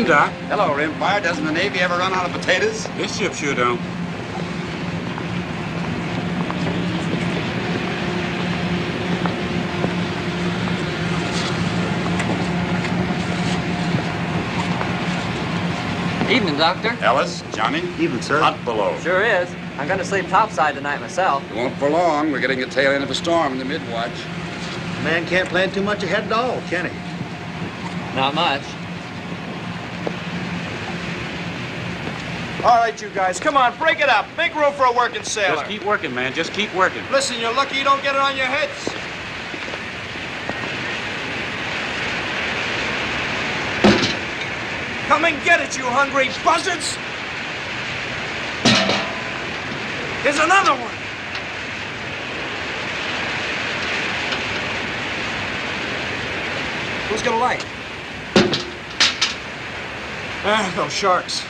Doc. Hello, Rimfire. Doesn't the Navy ever run out of potatoes? This ship sure don't. Evening, Doctor. Ellis, Johnny. Evening, sir. Hot below. Sure is. I'm gonna sleep topside tonight myself. It won't for long. We're getting the tail end of a storm in the mid-watch. A man can't plan too much ahead at all, can he? Not much. All right, you guys, come on, break it up. Make room for a working sailor. Just keep working, man. Just keep working. Listen, you're lucky you don't get it on your heads. Come and get it, you hungry buzzards! Here's another one. Who's gonna light? Ah, those sharks.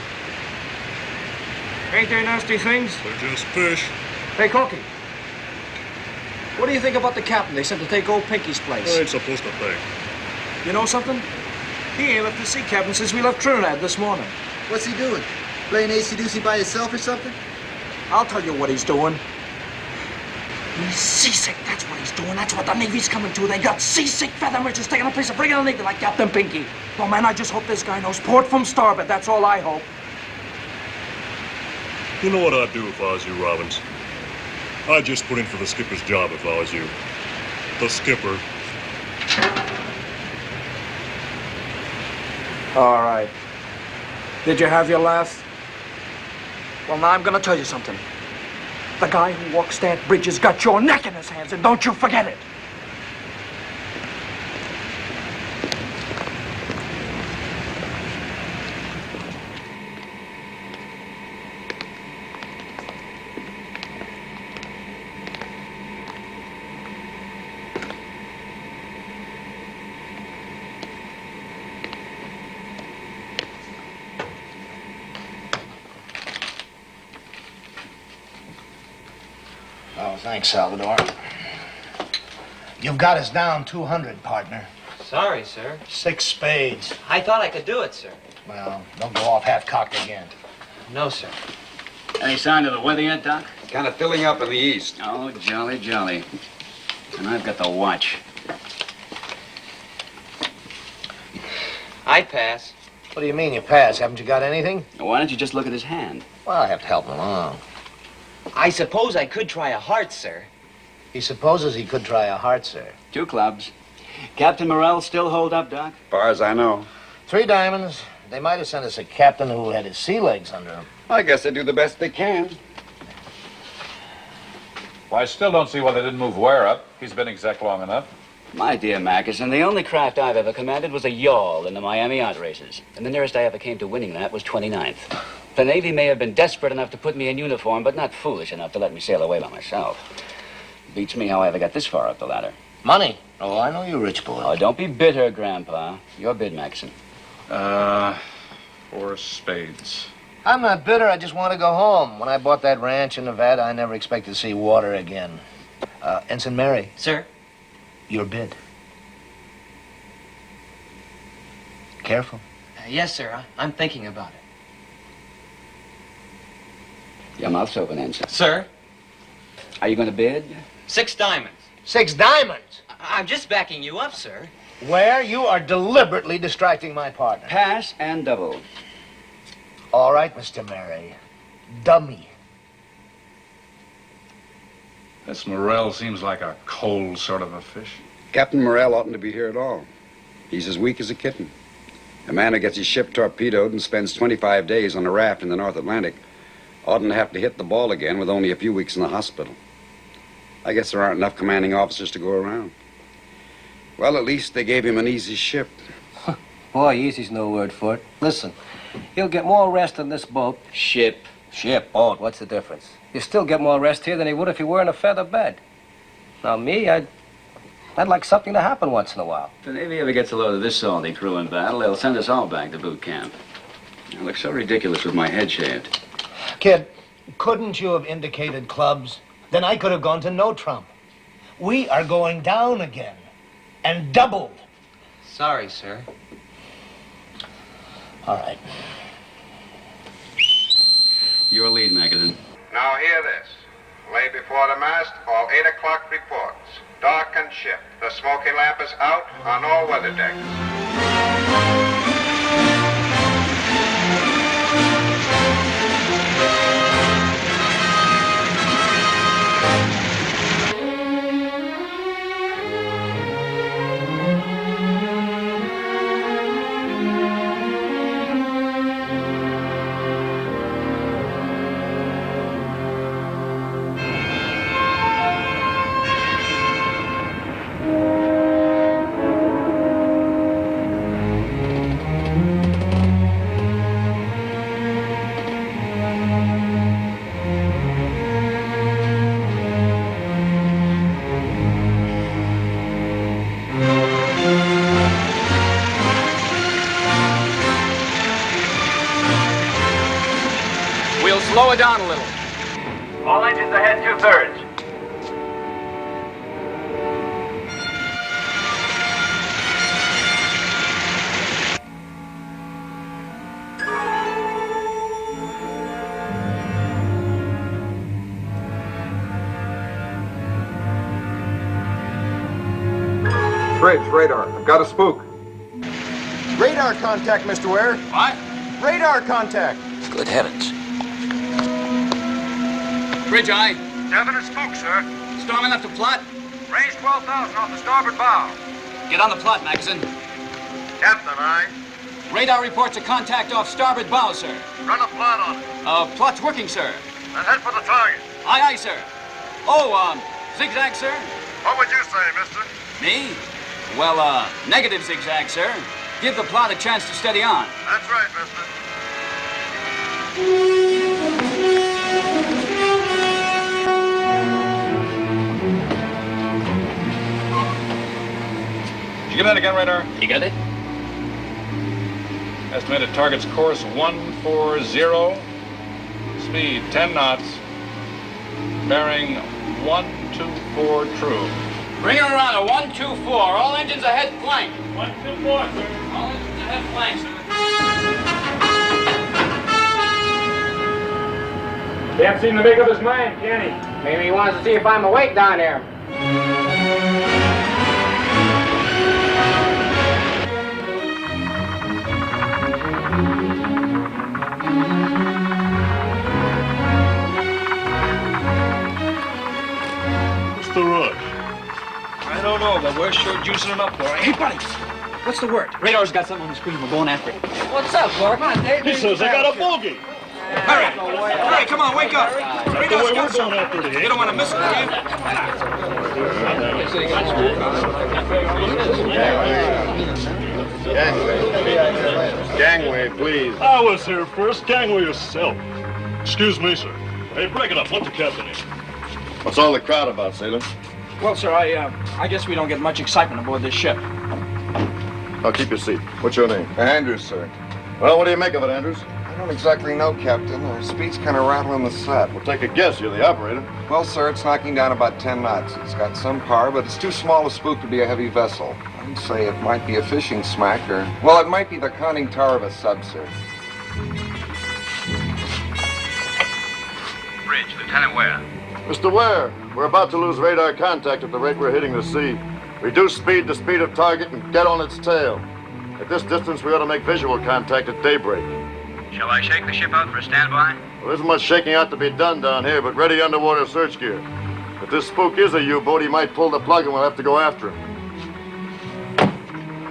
Ain't they nasty things? They're just fish. Hey, Corky. What do you think about the captain they sent to take old Pinky's place? I ain't supposed to think. You know something? He ain't left the sea cabin since we left Trinidad this morning. What's he doing? Playing AC/DC by himself or something? I'll tell you what he's doing. He's seasick, that's what he's doing. That's what the Navy's coming to. They got seasick feather merchants taking a place of bringing a Navy like Captain Pinky. Well, man, I just hope this guy knows port from starboard. That's all I hope. You know what I'd do if I was you, Robbins? I'd just put in for the skipper's job if I was you. The skipper. All right. Did you have your laugh? Well, now I'm gonna tell you something. The guy who walks that bridge has got your neck in his hands, and don't you forget it. Oh, thanks, Salvador. You've got us down 200, partner. Sorry, sir. 6 spades. I thought I could do it, sir. Well, don't go off half-cocked again. No, sir. Any sign of the weather yet, Doc? Kind of filling up in the east. Oh, jolly, jolly. And I've got the watch. I'd pass. What do you mean you pass? Haven't you got anything? Why don't you just look at his hand? Well, I have to help him along. I suppose I could try a heart, sir. He supposes he could try a heart, sir. 2 clubs. Captain Morrell still hold up, Doc? As far as I know. 3 diamonds. They might have sent us a captain who had his sea legs under him. I guess they do the best they can. Well, I still don't see why they didn't move Ware up. He's been exec long enough. My dear Mackerson, the only craft I've ever commanded was a yawl in the Miami yacht races. And the nearest I ever came to winning that was 29th. The Navy may have been desperate enough to put me in uniform, but not foolish enough to let me sail away by myself. Beats me how I ever got this far up the ladder. Money? Oh, I know you rich boy. Oh, don't be bitter, Grandpa. Your bid, Mackerson. 4 spades. I'm not bitter. I just want to go home. When I bought that ranch in Nevada, I never expected to see water again. Ensign Mary. Sir? Your bid. Careful. Yes, sir. I'm thinking about it. Your mouth's open, Ensign. Sir? Are you going to bid? 6 diamonds. 6 diamonds? I'm just backing you up, sir. Where you are deliberately distracting my partner. Pass and double. All right, Mr. Mary. Dummy. This Morrell seems like a cold sort of a fish. Captain Morrell oughtn't to be here at all. He's as weak as a kitten. A man who gets his ship torpedoed and spends 25 days on a raft in the North Atlantic oughtn't to have to hit the ball again with only a few weeks in the hospital. I guess there aren't enough commanding officers to go around. Well, at least they gave him an easy ship. Boy, easy's no word for it. Listen, he'll get more rest on this boat. Ship. Ship, boat, what's the difference? You still get more rest here than he would if he were in a feather bed. Now, me, I'd like something to happen once in a while. If the Navy ever gets a load of this salty crew in battle, they'll send us all back to boot camp. I look so ridiculous with my head shaved. Kid, couldn't you have indicated clubs? Then I could have gone to no trump. We are going down again. And doubled. Sorry, sir. All right. Your lead, Magazine. Now hear this. Lay before the mast, all 8 o'clock reports. Dark and ship. The smoky lamp is out on all weather decks. We'll slow it down a little. All engines ahead 2/3. Bridge, radar. I've got a spook. Radar contact, Mr. Ware. What? Radar contact. Good heavens. Bridge eye. Definite spook, sir. Storming left to plot. Range 12,000 off the starboard bow. Get on the plot, Magazine. Captain, aye. Radar reports a contact off starboard bow, sir. Run a plot on it. Plot's working, sir. And head for the target. Aye, aye, sir. Oh, zigzag, sir? What would you say, mister? Me? Well, negative zigzag, sir. Give the plot a chance to steady on. That's right, mister. Did you get that again, Radar? You got it? Estimated target's course 140. Speed 10 knots. Bearing 124 true. Bring her around a 124. All engines ahead flank. 124, sir. All engines ahead flank, sir. Can't seem to make up his mind, can he? Maybe he wants to see if I'm awake down there. What's the rush? I don't know, but we're sure juicing him up for it. Hey, buddy. What's the word? Radar's got something on the screen. We're going after it. What's up, Clark? Come on, Dave. He says I got a bogey. Hurry! Hurry, come on, wake up! That's the way Radar's we're got going something. after it, You eh? don't want to miss it, do you? Gangway, please. I was here first. Gangway yourself. Excuse me, sir. Hey, break it up. Let the captain in. What's all the crowd about, sailor? Well, sir, I guess we don't get much excitement aboard this ship. I'll keep your seat. What's your name? Andrews, sir. Well, what do you make of it, Andrews? I don't exactly know, Captain. Our speed's kind of rattling the set. We'll take a guess. You're the operator. Well, sir, it's knocking down about 10 knots. It's got some power, but it's too small a spook to be a heavy vessel. I'd say it might be a fishing smack, or... well, it might be the conning tower of a sub, sir. Bridge, Lieutenant Ware. Mr. Ware, we're about to lose radar contact at the rate we're hitting the sea. Reduce speed to speed of target and get on its tail. At this distance, we ought to make visual contact at daybreak. Shall I shake the ship out for a standby? Well, there isn't much shaking out to be done down here, but ready underwater search gear. If this spook is a U-boat, he might pull the plug and we'll have to go after him.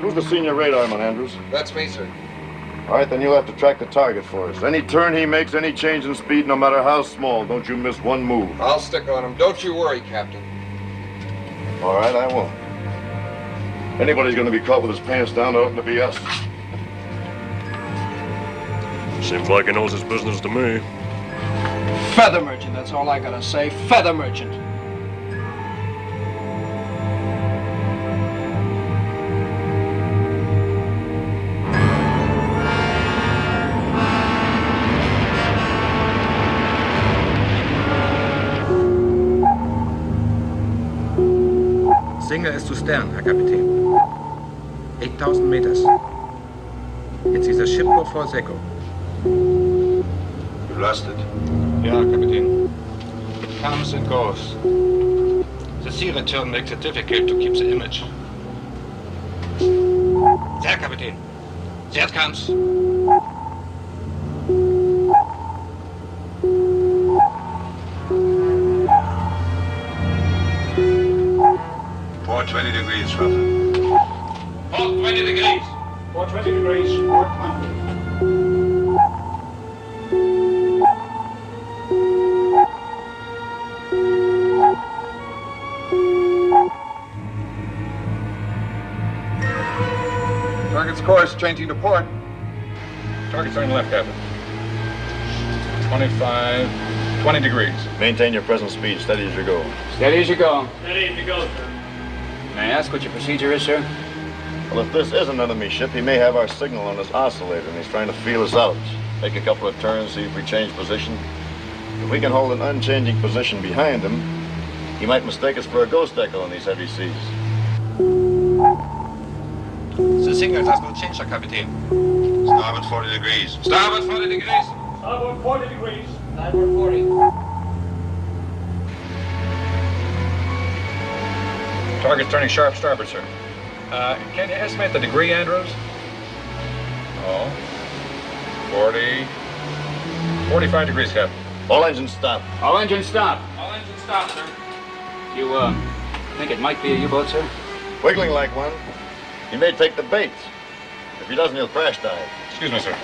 Who's the senior radarman, Andrews? That's me, sir. All right, then you'll have to track the target for us. Any turn he makes, any change in speed, no matter how small, don't you miss one move. I'll stick on him. Don't you worry, Captain. All right, I won't. Anybody's going to be caught with his pants down, it oughtn't to be us. Seems like he knows his business to me. Feather merchant, that's all I gotta say. Feather merchant. Singer ist zu Stern, Herr Kapitän. 8,000 meters. Jetzt ist das Schiff nur vor Secco. You lost it? Ja, Kapitän. It comes and goes. The sea return makes it difficult to keep the image. There, Kapitän. There it comes. Port 20 degrees, Russell. Port 20 degrees. Port 20 degrees. Port 20. Target's course, changing to port. Target's on left, Captain. 20 degrees. Maintain your present speed, steady as you go. Steady as you go. Steady as you go, sir. May I ask what your procedure is, sir? Well, if this is an enemy ship, he may have our signal on his oscillator, and he's trying to feel us out. Make a couple of turns, see if we change position. If we can hold an unchanging position behind him, he might mistake us for a ghost echo in these heavy seas. The signal does not change, Herr Kapitän. Starboard 40 degrees. Starboard 40 degrees. Starboard 40 degrees. Starboard 40. Target's turning sharp starboard, sir. Can you estimate the degree, Andrews? Oh. 45 degrees, Captain. All engines stop. All engines stop. All engines stop, sir. You, think it might be a U-boat, sir? Wiggling like one. He may take the bait. If he doesn't, he'll crash dive. Excuse me, sir.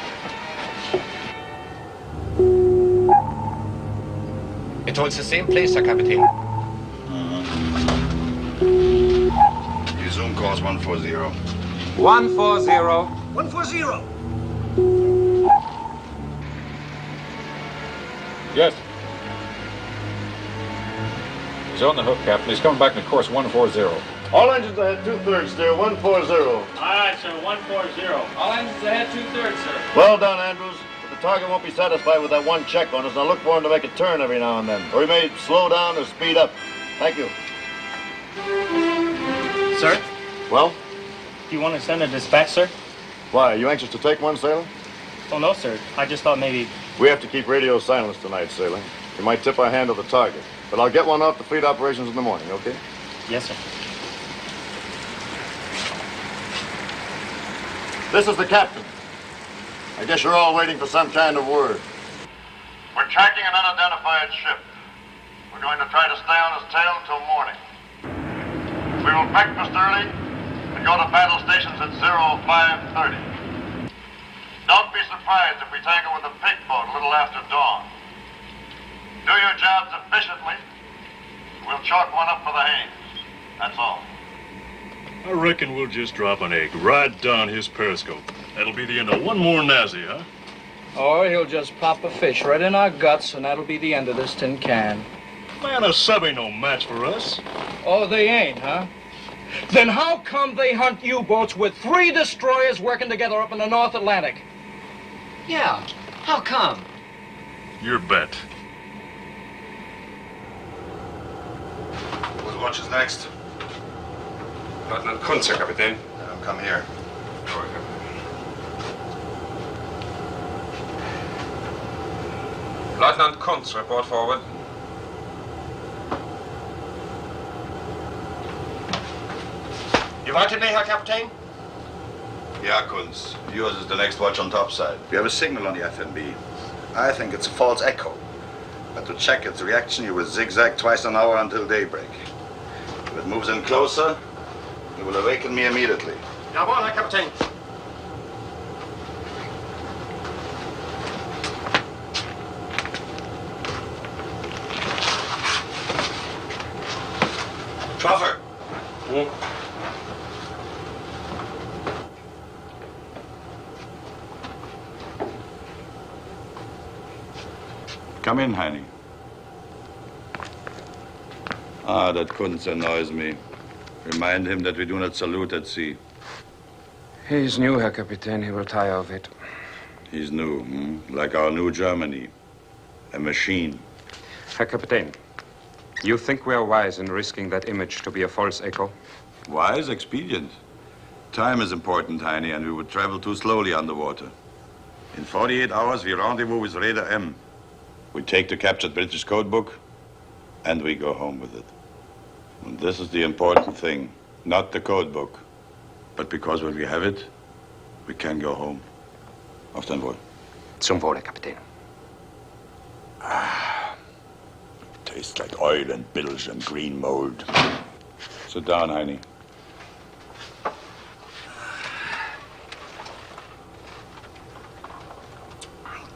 It holds the same place, Herr Kapitän. Your zoom course 140. 140. 140. Yes. He's on the hook, Captain. He's coming back to course 140. All engines ahead, 2/3 steer, 140. All right, sir, 140. All engines ahead, 2/3, sir. Well done, Andrews. But the target won't be satisfied with that one check on us. Now look for him to make a turn every now and then. Or he may slow down or speed up. Thank you. Sir, Well? do you want to send a dispatch, sir? Why, are you anxious to take one, sailor? Oh, no, sir. I just thought maybe... We have to keep radio silence tonight, sailor. We might tip our hand to the target. But I'll get one off the fleet operations in the morning, okay? Yes, sir. This is the captain. I guess you're all waiting for some kind of word. We're tracking an unidentified ship. We're going to try to stay on his tail until morning. We will breakfast early and go to battle stations at 0530. Don't be surprised if we tangle with a pig boat a little after dawn. Do your jobs efficiently. We'll chalk one up for the Haines. That's all. I reckon we'll just drop an egg right down his periscope. That'll be the end of one more Nazi, huh? Or he'll just pop a fish right in our guts, and that'll be the end of this tin can. Man, a sub ain't no match for us. Oh, they ain't, huh? Then how come they hunt U-boats with 3 destroyers working together up in the North Atlantic? Yeah, how come? Your bet. Whose watch is next? Lieutenant Kuntz, Herr Kapitän. Come here. Lieutenant Kuntz, report forward. You wanted me, Herr Kapitän? Yeah, Kunz. Yours is the next watch on topside. We have a signal on the FNB. I think it's a false echo. But to check its reaction, you will zigzag twice an hour until daybreak. If it moves in closer, you will awaken me immediately. Jawohl, Herr Kapitän. Truffer! Come in, Heine. Ah, that Kunz annoys me. Remind him that we do not salute at sea. He's new, Herr Kapitän. He will tire of it. He's new, like our new Germany. A machine. Herr Kapitän, you think we are wise in risking that image to be a false echo? Wise, expedient. Time is important, Heine, and we would travel too slowly underwater. In 48 hours, we rendezvous with Raider M. We take the captured British codebook, and we go home with it. And this is the important thing, not the codebook, but because when we have it, we can go home. Auf dein Wohl. Zum Wohle, Kapitän. Tastes like oil and bilge and green mold. Sit down, Heine.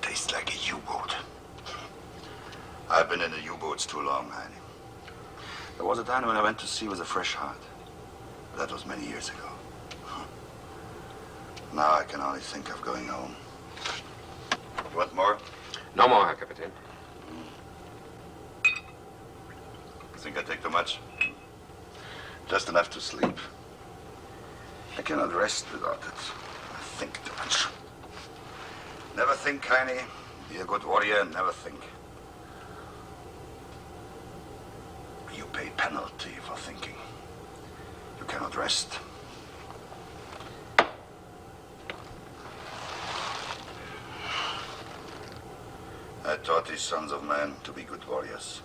Tastes like a U-boat. I've been in the U-boats too long, Heine. There was a time when I went to sea with a fresh heart. But that was many years ago. Now I can only think of going home. You want more? No more, Herr Kapitän. You think I take too much? Just enough to sleep. I cannot rest without it. I think too much. Never think, Heine. Be a good warrior and never think. You pay penalty for thinking. You cannot rest. I taught these sons of men to be good warriors.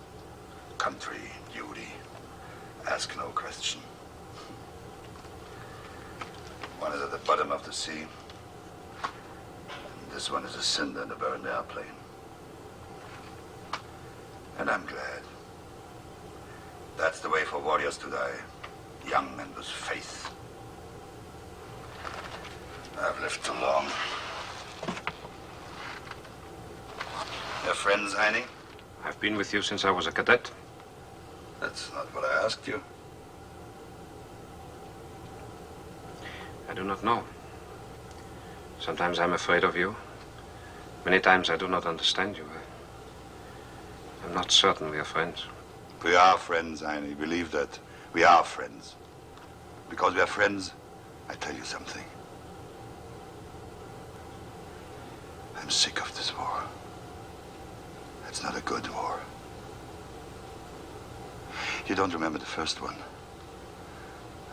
Country, duty, ask no question. One is at the bottom of the sea. And this one is a cinder in a burned airplane. And I'm glad. That's the way for warriors to die. Young men with faith. I've lived too long. Your friends, Heine? I've been with you since I was a cadet. That's not what I asked you. I do not know. Sometimes I'm afraid of you. Many times I do not understand you. I'm not certain we are friends. We are friends, Heine. Believe that. We are friends. Because we are friends, I tell you something. I'm sick of this war. It's not a good war. You don't remember the first one.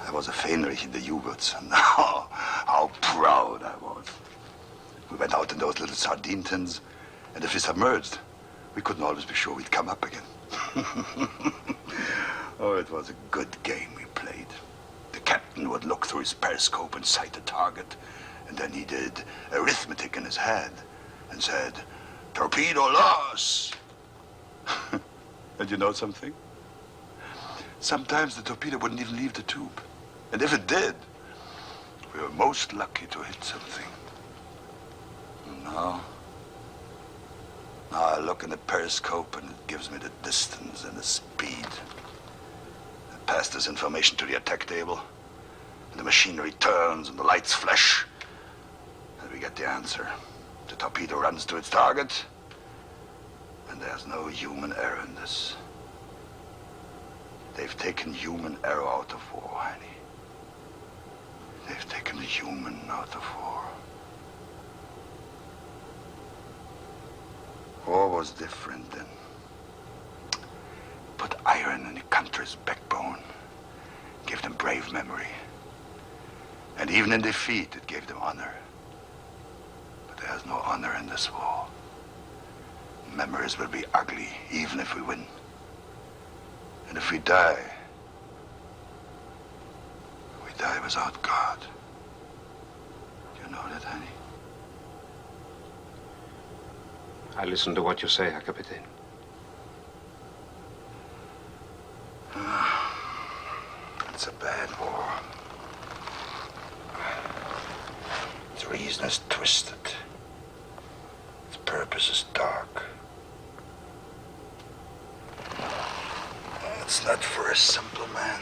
I was a Fähnrich in the U-boats, and how proud I was. We went out in those little sardine tins, and if we submerged, we couldn't always be sure we'd come up again. Oh, it was a good game we played. The captain would look through his periscope and sight a target, and then he did arithmetic in his head and said, "Torpedo loss." And you know something? Sometimes the torpedo wouldn't even leave the tube. And if it did, we were most lucky to hit something. Now I look in the periscope and it gives me the distance and the speed. I pass this information to the attack table, and the machinery turns and the lights flash, and we get the answer. The torpedo runs to its target, and there's no human error in this. They've taken human error out of war, Heine. They've taken the human out of war. War was different then. Put iron in the country's backbone, gave them brave memory. And even in defeat, it gave them honor. But there's no honor in this war. Memories will be ugly, even if we win. And if we die without God. You know that, Heine? I listen to what you say, Herr Kapitän. It's a bad war. Its reason is twisted. Its purpose is dark. It's not for a simple man.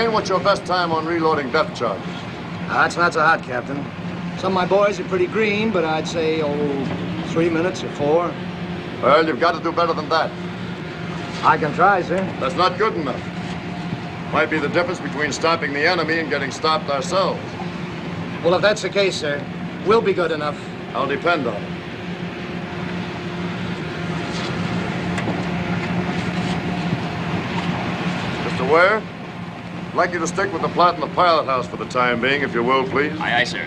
Wayne, what's your best time on reloading depth charges? That's not so hot, Captain. Some of my boys are pretty green, but I'd say, 3 minutes or 4. Well, you've got to do better than that. I can try, sir. That's not good enough. Might be the difference between stopping the enemy and getting stopped ourselves. Well, if that's the case, sir, we'll be good enough. I'll depend on it. Mr. Ware, I'd like you to stick with the plot in the pilot house for the time being, if you will, please. Aye, aye, sir.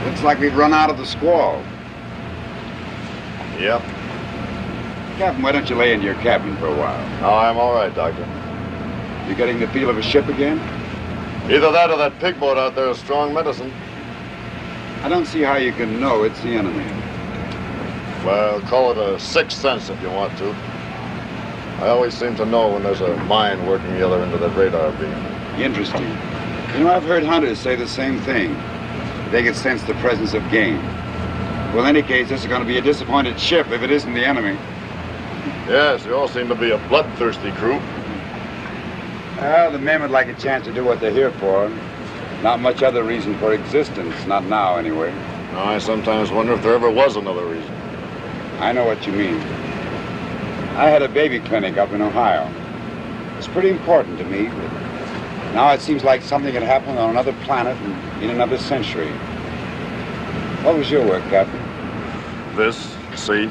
Looks like we've run out of the squall. Yep. Captain, why don't you lay in your cabin for a while? Oh, I'm all right, Doctor. You getting the feel of a ship again? Either that or that pig boat out there is strong medicine. I don't see how you can know it's the enemy. Well, call it a sixth sense if you want to. I always seem to know when there's a mine working the other end of that radar beam. Interesting. You know, I've heard hunters say the same thing. They can sense the presence of game. Well, in any case, this is going to be a disappointed ship if it isn't the enemy. Yes, you all seem to be a bloodthirsty crew. Well, the men would like a chance to do what they're here for. Not much other reason for existence, not now anyway. I sometimes wonder if there ever was another reason. I know what you mean. I had a baby clinic up in Ohio. It's pretty important to me, but now it seems like something had happened on another planet and in another century. What was your work, Captain? This, sea.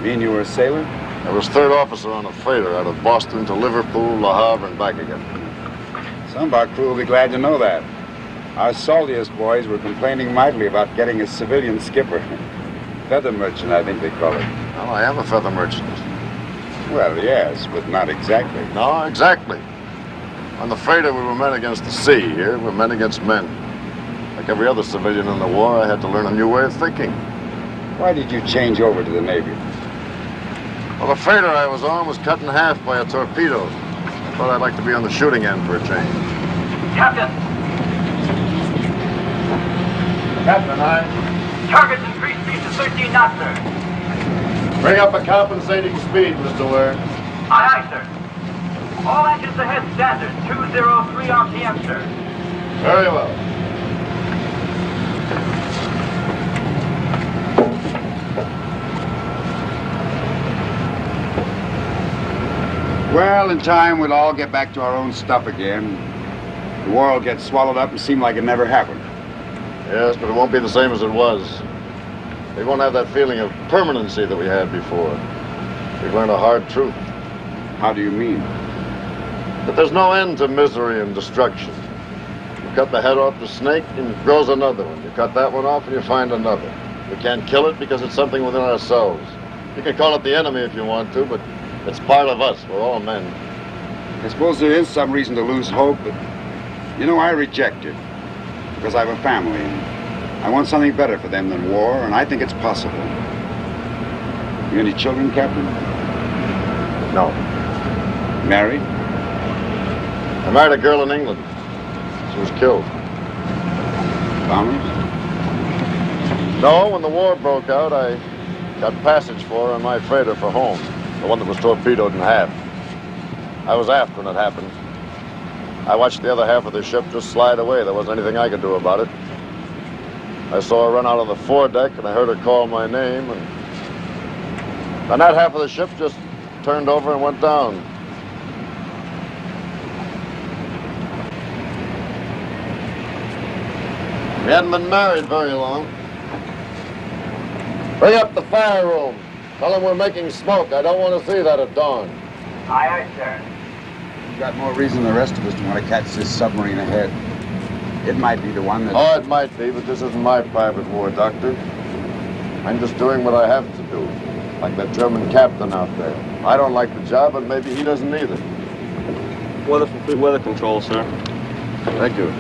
Mean you were a sailor? I was third officer on a freighter out of Boston to Liverpool, Le Havre, and back again. Some of our crew will be glad to know that. Our saltiest boys were complaining mightily about getting a civilian skipper. Feather merchant, I think they call it. Well, I am a feather merchant. Well, yes, but not exactly. No, exactly. On the freighter, we were men against the sea. Here, we're men against men. Like every other civilian in the war, I had to learn a new way of thinking. Why did you change over to the Navy? Well, the freighter I was on was cut in half by a torpedo. I thought I'd like to be on the shooting end for a change. Captain! Captain, Target's increased speed to 13 knots, sir. Bring up a compensating speed, Mr. Ware. Aye, aye, sir. All engines ahead, standard. 203 RPM, sir. Very well. Well, in time, we'll all get back to our own stuff again. The war will get swallowed up and seem like it never happened. Yes, but it won't be the same as it was. We won't have that feeling of permanency that we had before. We've learned a hard truth. How do you mean? That there's no end to misery and destruction. You cut the head off the snake and it grows another one. You cut that one off and you find another. We can't kill it because it's something within ourselves. You can call it the enemy if you want to, but it's part of us. We're all men. I suppose there is some reason to lose hope, but, you know, I reject it. Because I have a family, and I want something better for them than war, and I think it's possible. You any children, Captain? No. Married? I married a girl in England. She was killed. Bombers? No, when the war broke out, I got passage for her on my freighter for home. The one that was torpedoed in half. I was aft when it happened. I watched the other half of the ship just slide away. There wasn't anything I could do about it. I saw her run out on the foredeck, and I heard her call my name, and that half of the ship just turned over and went down. We hadn't been married very long. Bring up the fire room. Tell them we're making smoke. I don't want to see that at dawn. Aye, aye, sir. You've got more reason than the rest of us to want to catch this submarine ahead. It might be the one that... Oh, it might be, but this isn't my private war, Doctor. I'm just doing what I have to do. Like that German captain out there. I don't like the job, and maybe he doesn't either. Weather from Fleet Weather Control, sir. Thank you.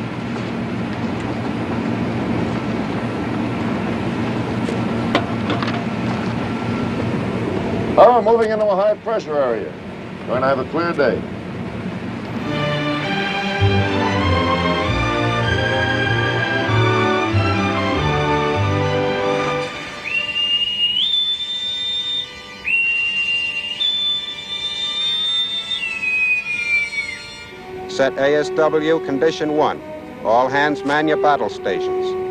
Oh, we're moving into a high-pressure area. Going to have a clear day. Set ASW Condition 1. All hands man your battle stations.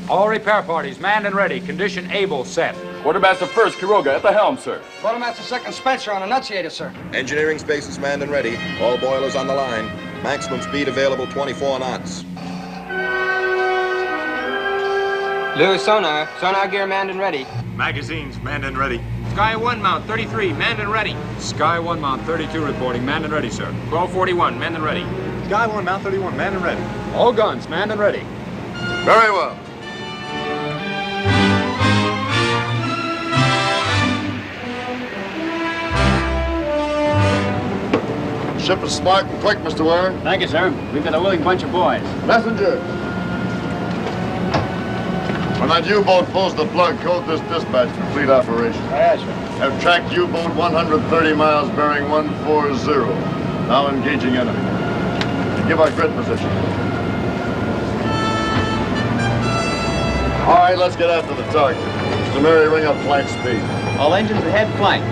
All repair parties manned and ready. Condition able set. Quartermaster first, Quiroga, at the helm, sir. Quartermaster second, Spencer on annunciator, sir. Engineering spaces manned and ready. All boilers on the line. Maximum speed available 24 knots. Lewis sonar. Sonar gear manned and ready. Magazines manned and ready. Sky 1 mount 33, manned and ready. Sky 1 mount 32 reporting. Manned and ready, sir. 1241, manned and ready. Sky 1 mount 31, manned and ready. All guns manned and ready. Very well. Ship is smart and quick, Mr. Warren. Thank you, sir. We've got a willing bunch of boys. Messenger. When that U-boat pulls the plug, code this dispatch for fleet operation. Yes, sir. Have tracked U-boat 130 miles bearing 140. Now engaging enemy. Give our grid position. All right, let's get after the target. Mr. Mary, ring up flank speed. All engines ahead, flank.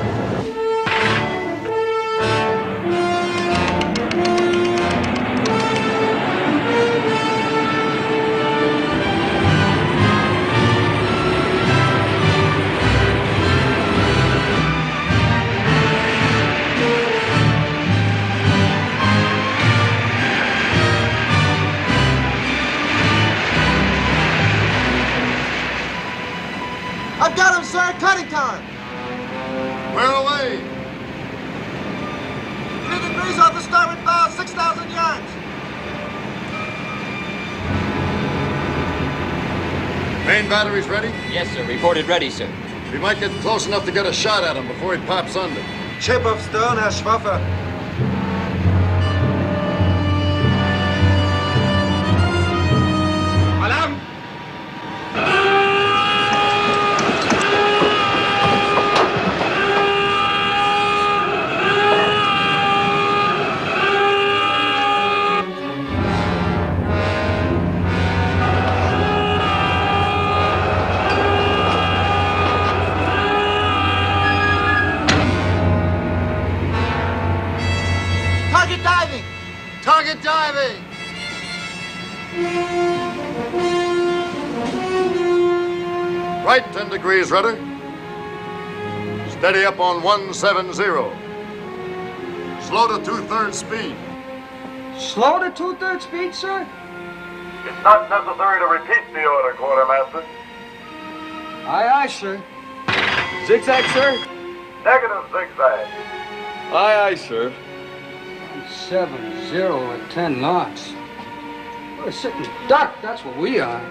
I've got him, sir. Cutting time. Where away? 3 degrees off the starboard bow, 6,000 yards. Main batteries ready? Yes, sir. Reported ready, sir. We might get close enough to get a shot at him before he pops under. Chip of stern, Herr Schwaffer. Alarm! Target diving. Target diving! Right 10 degrees, rudder. Steady up on 170. Slow to 2/3 speed. Slow to 2/3 speed, sir? It's not necessary to repeat the order, Quartermaster. Aye, aye, sir. Zigzag, sir? Negative zigzag. Aye, aye, sir. 70 at 10 knots. We're a sitting duck, that's what we are.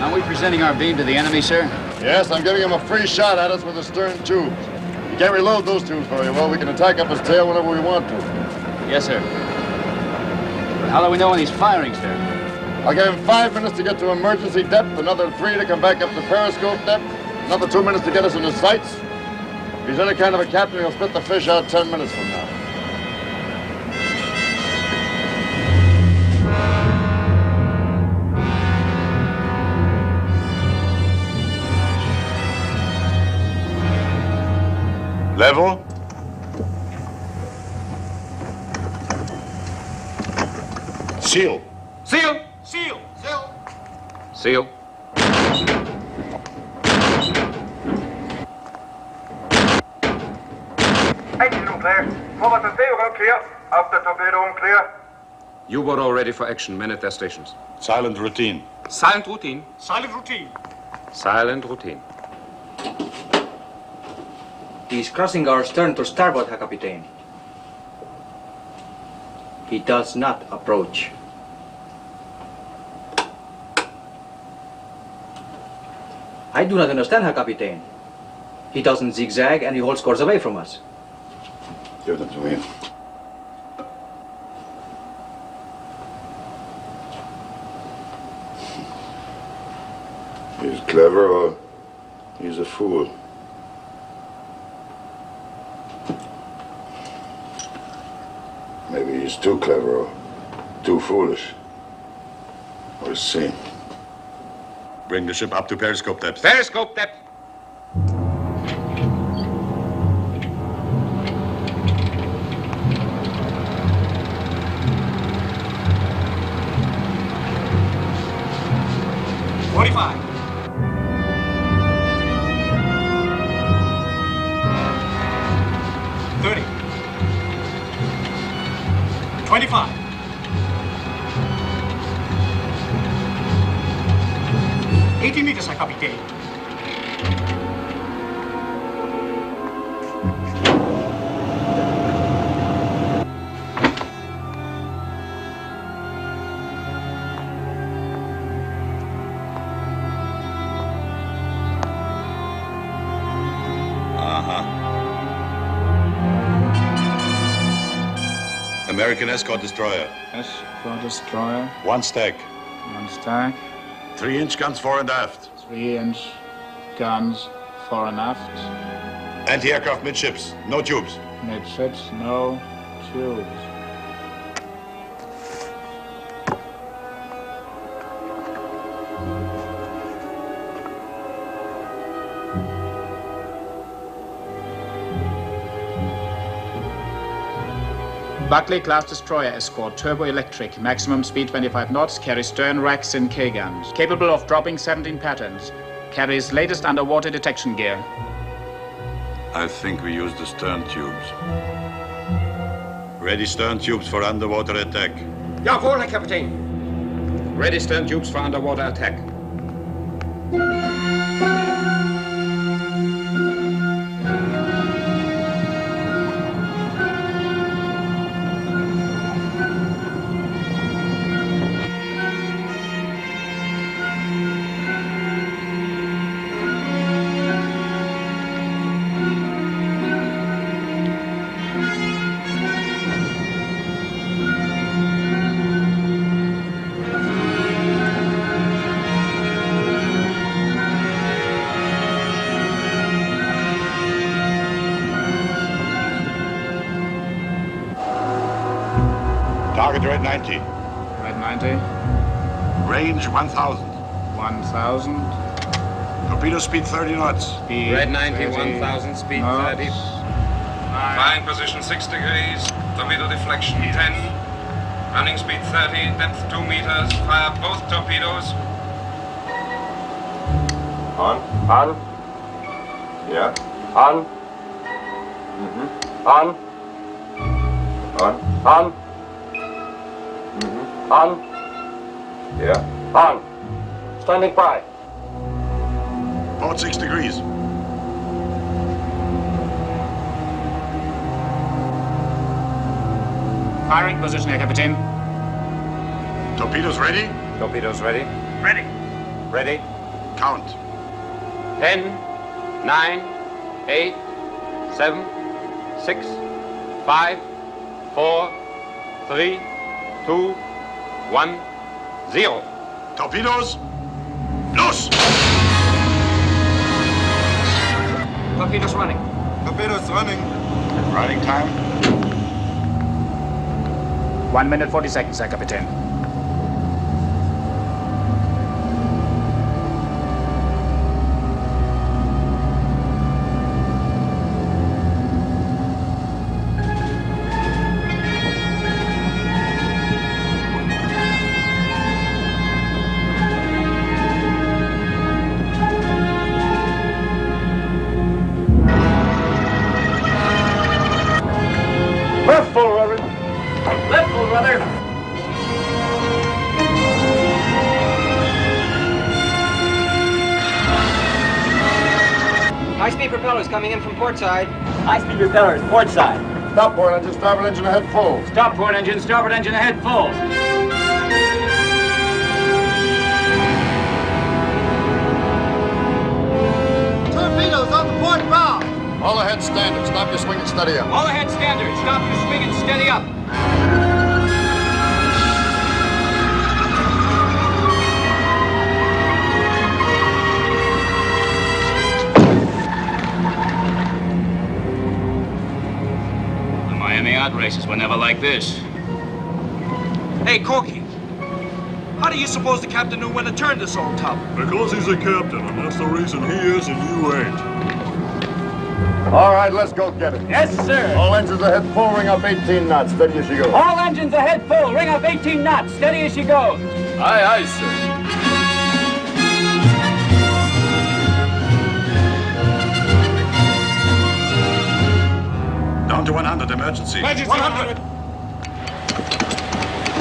Are we presenting our beam to the enemy, sir? Yes, I'm giving him a free shot at us with the stern tubes. You can't reload those tubes very well. We can attack up his tail whenever we want to. Yes, sir. But how do we know when he's firing, sir? I'll give him 5 minutes to get to emergency depth, another 3 to come back up to periscope depth, another 2 minutes to get us in his sights. If he's any kind of a captain, he'll spit the fish out 10 minutes from now. Level? Seal. Seal! Seal. Seal. Seal. Engine room clear. Forward and tail clear. Up the torpedo room clear. U-boat all ready for action. Men at their stations. Silent routine. Silent routine. Silent routine. Silent routine. He's crossing our stern to starboard, Herr Kapitän. He does not approach. I do not understand, Herr Kapitän. He doesn't zigzag and he holds course away from us. Give them to me. He's clever or he's a fool. Maybe he's too clever or too foolish. We'll see. Bring the ship up to periscope depth. Periscope depth. American escort destroyer. Escort destroyer. One stack. One stack. 3-inch guns fore and aft. 3-inch guns fore and aft. Anti-aircraft midships. No tubes. Midships. No tubes. Buckley-class destroyer escort, turbo-electric, maximum speed 25 knots, carries stern racks and K-guns. Capable of dropping 17 patterns. Carries latest underwater detection gear. I think we use the stern tubes. Ready stern tubes for underwater attack. Jawohl, Herr Kapitän. Ready stern tubes for underwater attack. Target red 90. Red 90. Range 1,000. 1,000. Torpedo speed 30 knots. Speed Red 90, 30 1,000, speed knots. 30. Flying position 6 degrees, torpedo deflection 10. Running speed 30, depth 2 meters. Fire both torpedoes. On. On. Yeah. On. Mm-hmm. On. On. On. Mm-hmm. On. Yeah. On. Standing by. Port 6 degrees. Firing position, Herr Kapitän. Torpedoes ready? Torpedoes ready. Ready. Ready. Count. 10, 9, 8, 7, 6, 5, 4, 3, 2, 1, 0. Torpedoes, los! Torpedoes running. Torpedoes running. Riding time. 1 minute 40 seconds, Herr Kapitän. Left full rudder. Left full rudder. High-speed propellers coming in from port side. High-speed propellers, port side. Stop port engine, starboard engine ahead full. Stop port engine, starboard engine ahead full. Torpedoes on the port bow. All ahead standard. Stop your swing and steady up. All ahead standard. Stop your swing and steady up. The Miami yacht races were never like this. Hey, Corky. How do you suppose the captain knew when to turn this old tub? Because he's a captain, and that's the reason he is and you ain't. All right, let's go get it. Yes, sir. All engines ahead full, ring up 18 knots, steady as you go. All engines ahead full. Ring up 18 knots. Steady as she goes. Aye, aye, sir. Down to 100, emergency. 100.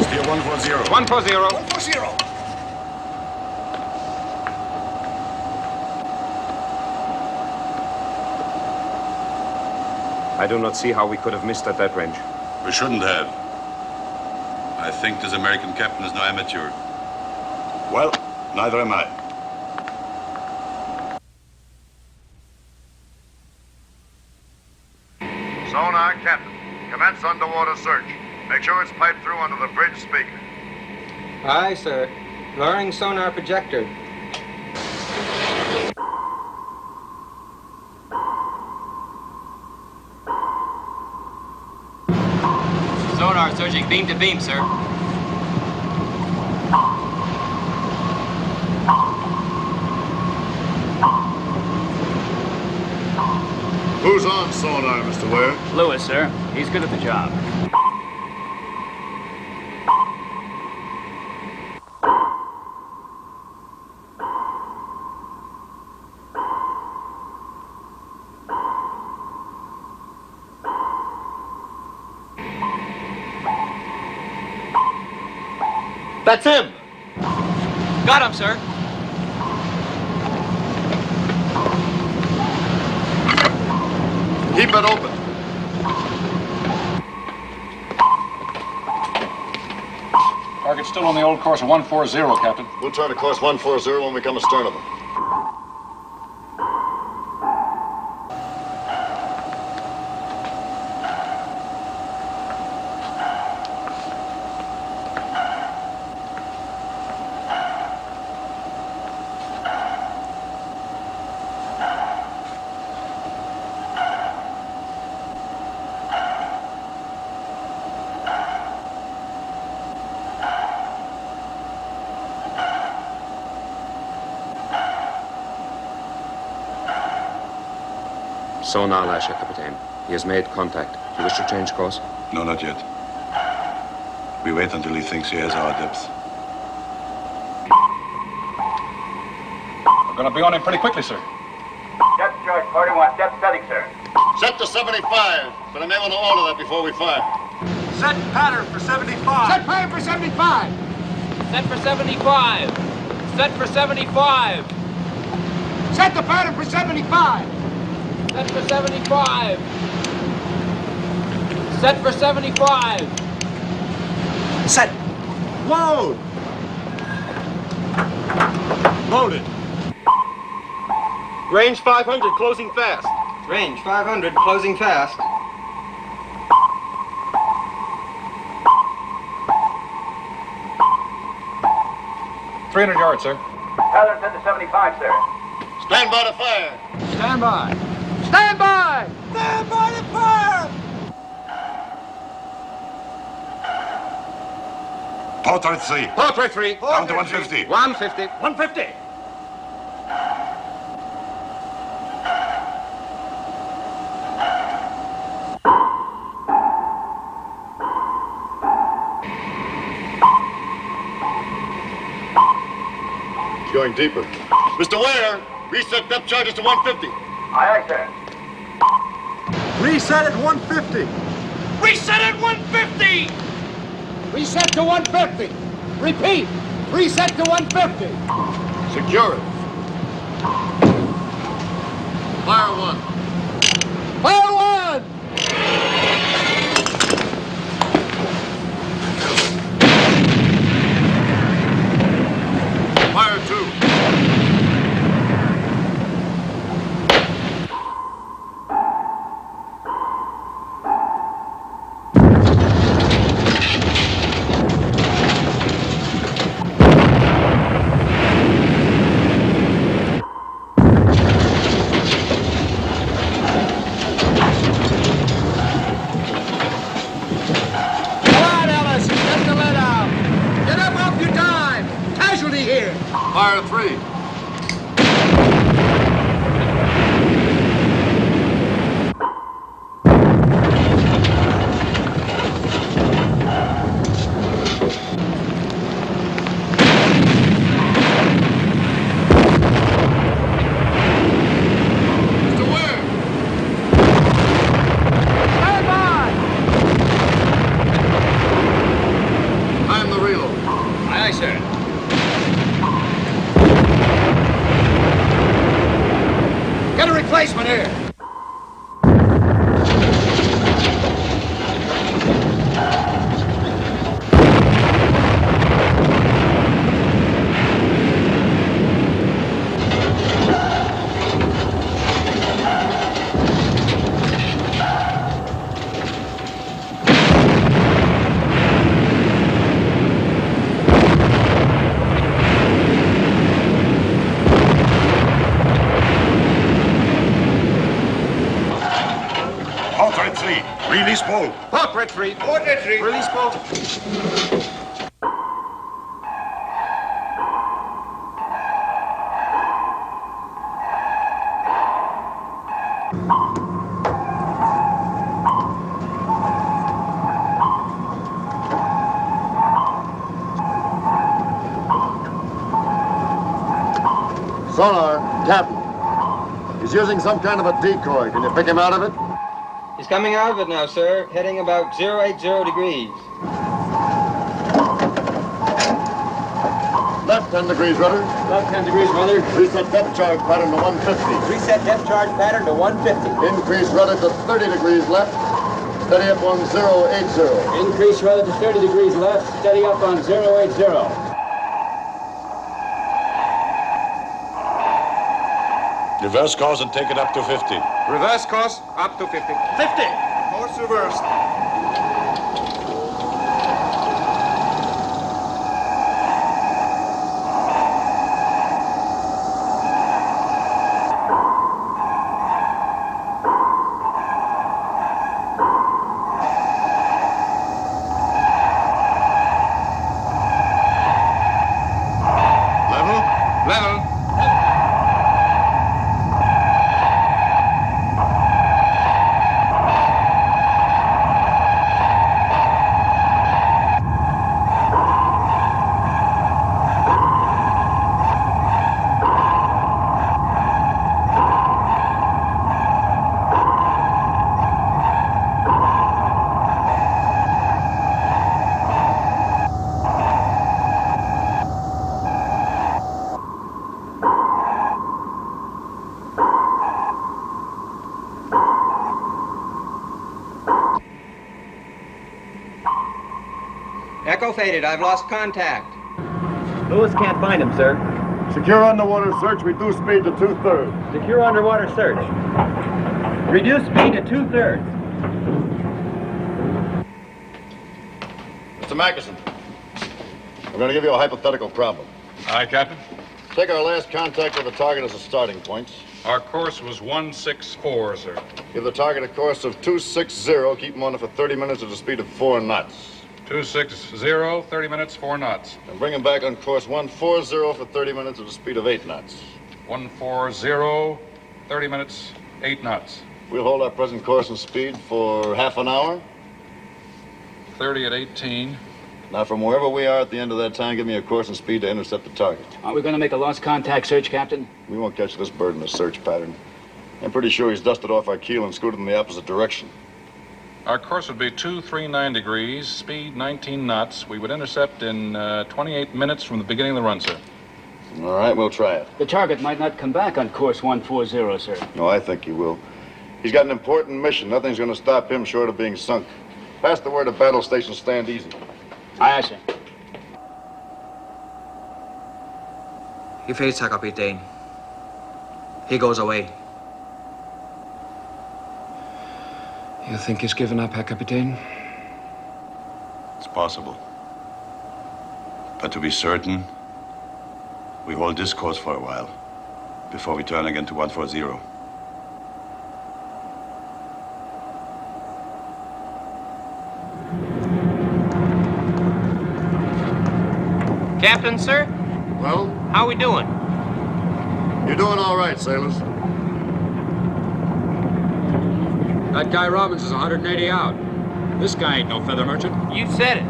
Steer 140. 140. 140. I do not see how we could have missed at that range. We shouldn't have. I think this American captain is no amateur. Well, neither am I. Sonar, Captain. Commence underwater search. Make sure it's piped through under the bridge speaker. Aye, sir. Lowering sonar projector. Sonar surging beam to beam, sir. Who's on sonar, Mr. Ware? Lewis, sir. He's good at the job. That's him. Got him, sir. Keep it open. Target's still on the old course of 140, Captain. We'll turn to course 140 when we come astern of them. Sonar lasher, Captain. He has made contact. Do you wish to change course? No, not yet. We wait until he thinks he has our depth. We're going to be on him pretty quickly, sir. Depth charge, 41. Depth setting, sir. Set to 75, but I may want to alter that before we fire. Set pattern for 75. Set pattern for 75. Set for 75. Set for 75. Set the pattern for 75. Set for 75. Set for 75. Set. Load. Loaded. Range 500, closing fast. Range 500, closing fast. $300 yards, sir. Pattern set to 75, sir. Stand by to fire. Stand by. Stand by. Stand by to fire. Portrait 3. Portrait 3. Down to 150. 150. 150. Going deeper. Mr. Ware, reset depth charges to 150. Aye, aye, sir. Reset at 150. Reset at 150. Reset to 150. Repeat. Reset to 150. Secure it. Fire one. Fire one. Get a replacement here. Release ball. Port retreat. Port retreat. Release ball. Sonar, Captain. He's using some kind of a decoy. Can you pick him out of it? He's coming out of it now, sir, heading about 080 degrees. Left 10 degrees, rudder. Left 10 degrees, rudder. Reset depth charge pattern to 150. Reset depth charge pattern to 150. Increase rudder to 30 degrees left. Steady up on 080. Increase rudder to 30 degrees left. Steady up on 080. Reverse course and take it up to 50. Reverse course, up to 50. 50. Course reversed. Level. Echo faded. I've lost contact. Lewis can't find him, sir. Secure underwater search. Reduce speed to 2/3. Secure underwater search. Reduce speed to 2/3. Mr. Mackerson, we're going to give you a hypothetical problem. Aye, Captain. Take our last contact with the target as a starting point. Our course was 164, sir. Give the target a course of 260. Keep him on it for 30 minutes at a speed of 4 knots. 260, 30 minutes, 4 knots. And bring him back on course 140 for 30 minutes at a speed of 8 knots. 140, 30 minutes, 8 knots. We'll hold our present course and speed for half an hour. 30 at 18. Now, from wherever we are at the end of that time, give me a course and speed to intercept the target. Are we going to make a lost contact search, Captain? We won't catch this bird in a search pattern. I'm pretty sure he's dusted off our keel and scooted in the opposite direction. Our course would be 239 degrees, speed 19 knots. We would intercept in 28 minutes from the beginning of the run, sir. All right, we'll try it. The target might not come back on course 140, sir. No, I think he will. He's got an important mission. Nothing's going to stop him short of being sunk. Pass the word to battle station, stand easy. Aye, sir. He fades, Herr Kapitän. He goes away. You think he's given up, Herr Kapitän? It's possible. But to be certain, we hold this course for a while before we turn again to 140. Captain, sir? Well? How we doing? You're doing all right, sailors. That guy Robbins is 180 out. This guy ain't no feather merchant. You said it.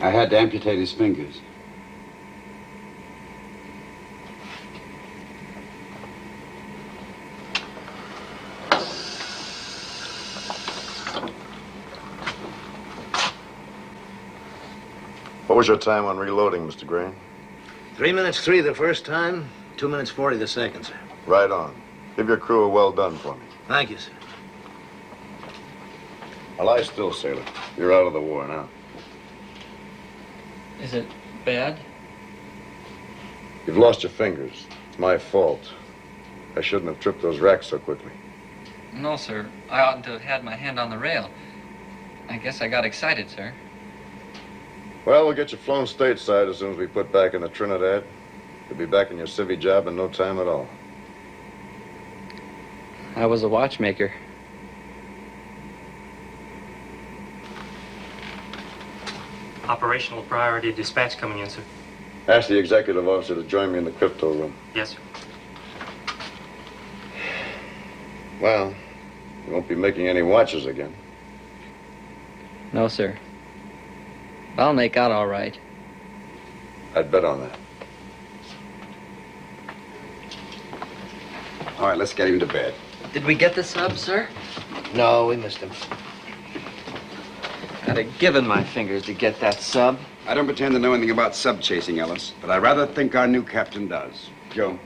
I had to amputate his fingers. What was your time on reloading, Mr. Gray? 3 minutes 3 the first time, 2 minutes 40 the second, sir. Right on. Give your crew a well done for me. Thank you, sir. Now lie still, sailor. You're out of the war now. Is it bad? You've lost your fingers. It's my fault. I shouldn't have tripped those racks so quickly. No, sir. I oughtn't to have had my hand on the rail. I guess I got excited, sir. Well, we'll get you flown stateside as soon as we put back in the Trinidad. You'll be back in your civvy job in no time at all. I was a watchmaker. Operational priority dispatch coming in, sir. Ask the executive officer to join me in the crypto room. Yes, sir. Well, you won't be making any watches again. No, sir. I'll make out all right. I'd bet on that. All right, let's get him to bed. Did we get the sub, sir? No, we missed him. I'd have given my fingers to get that sub. I don't pretend to know anything about sub-chasing, Ellis, but I rather think our new captain does. Joe,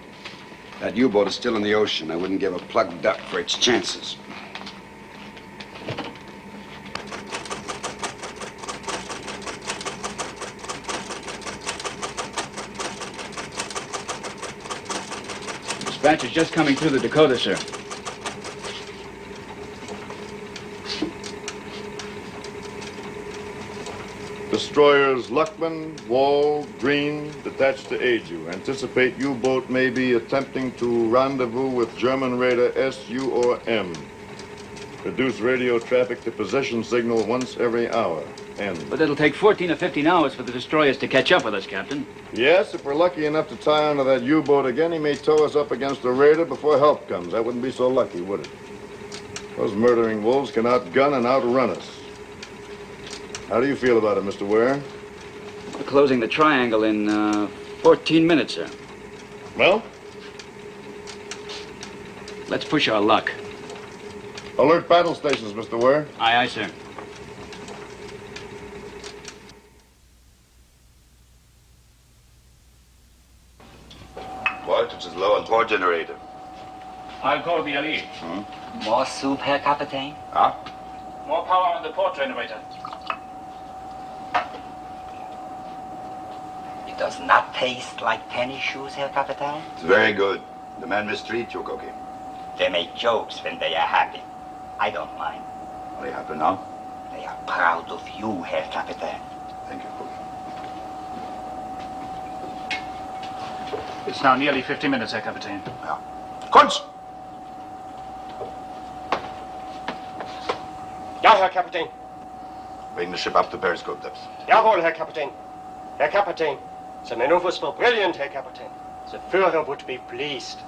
that U-boat is still in the ocean. I wouldn't give a plugged duck for its chances. Dispatch is just coming through the Dakota, sir. Destroyers Luckman, Wall, Green, detached to aid you. Anticipate U-boat may be attempting to rendezvous with German raider SU or M. Reduce radio traffic to position signal once every hour. End. But it'll take 14 or 15 hours for the destroyers to catch up with us, Captain. Yes, if we're lucky enough to tie onto that U-boat again, he may tow us up against a raider before help comes. That wouldn't be so lucky, would it? Those murdering wolves can outgun and outrun us. How do you feel about it, Mr. Ware? We're closing the triangle in 14 minutes, sir. Well? Let's push our luck. Alert battle stations, Mr. Ware. Aye, aye, sir. Voltage is low on power generator. I'll call the LE. More soup, Herr Kapitän? Ah? More power on the port generator. It does not taste like tennis shoes, Herr Kapitän? It's very good. The man mistreat you, Cookie. They make jokes when they are happy. I don't mind. Are they happy now? They are proud of you, Herr Kapitän. Thank you, Cookie. It's now nearly 50 minutes, Herr Kapitän. Ja. Kunz! Ja, Herr Kapitän. Bring the ship up to periscope depth. Jawohl, Herr Kapitän. Herr Kapitän, the maneuvers were brilliant, Herr Kapitän. The Führer would be pleased.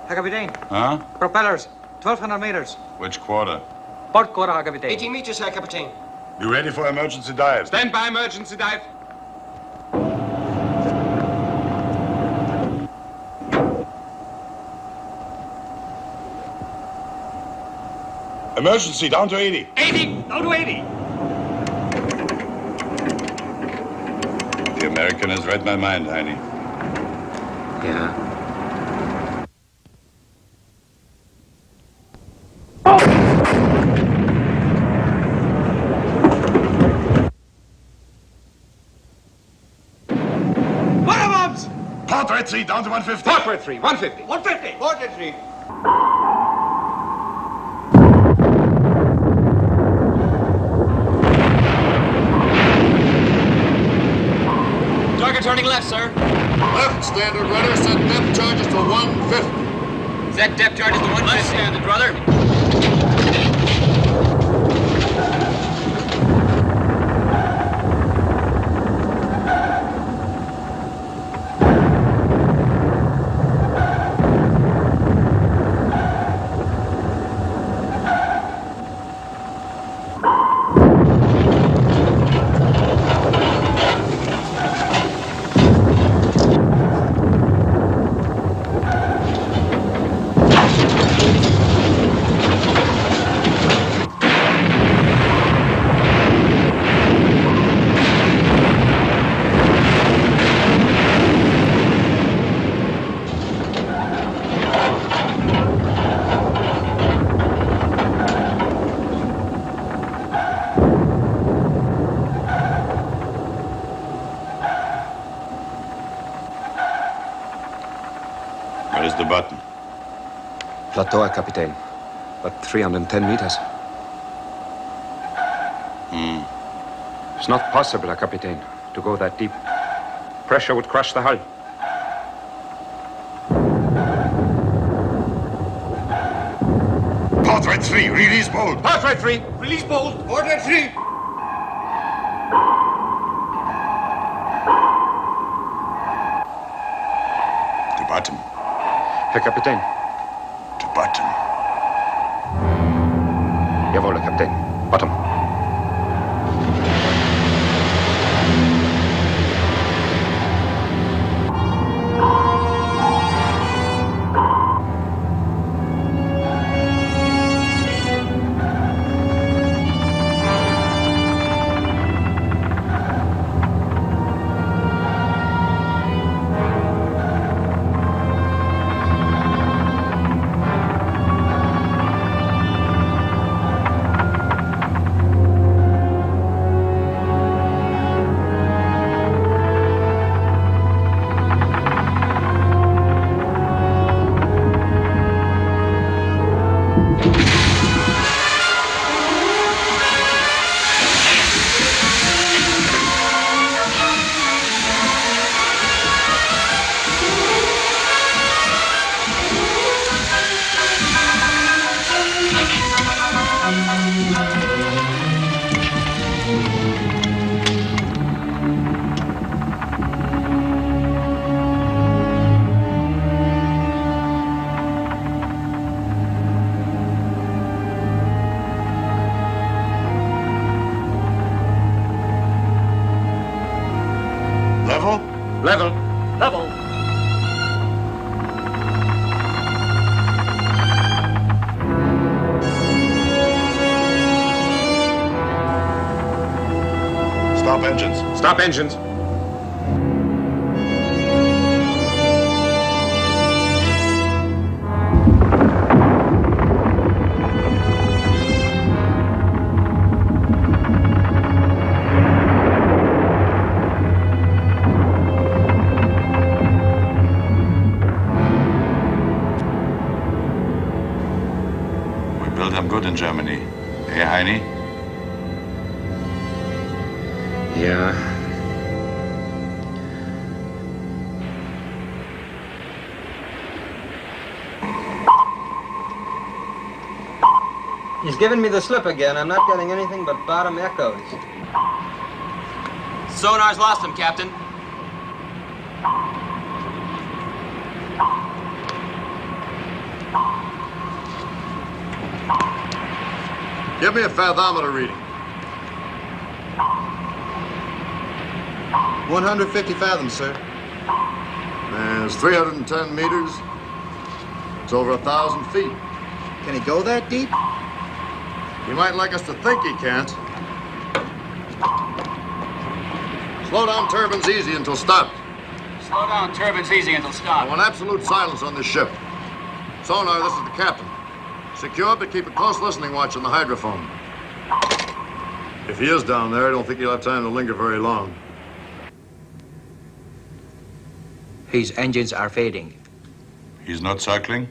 Herr Kapitän. Huh? Propellers, 1,200 meters. Which quarter? Port quarter, Herr Kapitän. 18 meters, Herr Kapitän. You ready for emergency dive? Stand by emergency dive. Emergency, down to 80. 80! Down to 80! The American has read my mind, Heine. Yeah. Port Red 3, down to 150. Port Red 3, 150. 150! Port Red 3. Target turning left, sir. Left, standard rudder. Set depth charges to 150. Set depth charges to 150. Left, standard rudder. Plateau, Captain. But 310 meters. It's not possible, Captain, to go that deep. Pressure would crush the hull. Portrait 3, release bolt. Portrait 3, release bolt. Portrait 3. To bottom. Herr Kapitän. To bottom. Jawohl, Herr Kapitän. Bottom. Level? Level. Level. Stop engines. Stop engines. Build them good in Germany. Eh, Heini? Yeah. He's giving me the slip again. I'm not getting anything but bottom echoes. Sonar's lost him, Captain. Give me a fathometer reading. 150 fathoms, sir. And it's 310 meters. It's over 1,000 feet. Can he go that deep? He might like us to think he can't. Slow down turbines easy until stopped. Slow down turbines easy until I stop. want absolute silence on this ship. Sonar, this is the captain. Secure, but keep a close listening watch on the hydrophone. If he is down there, I don't think he'll have time to linger very long. His engines are fading. He's not circling?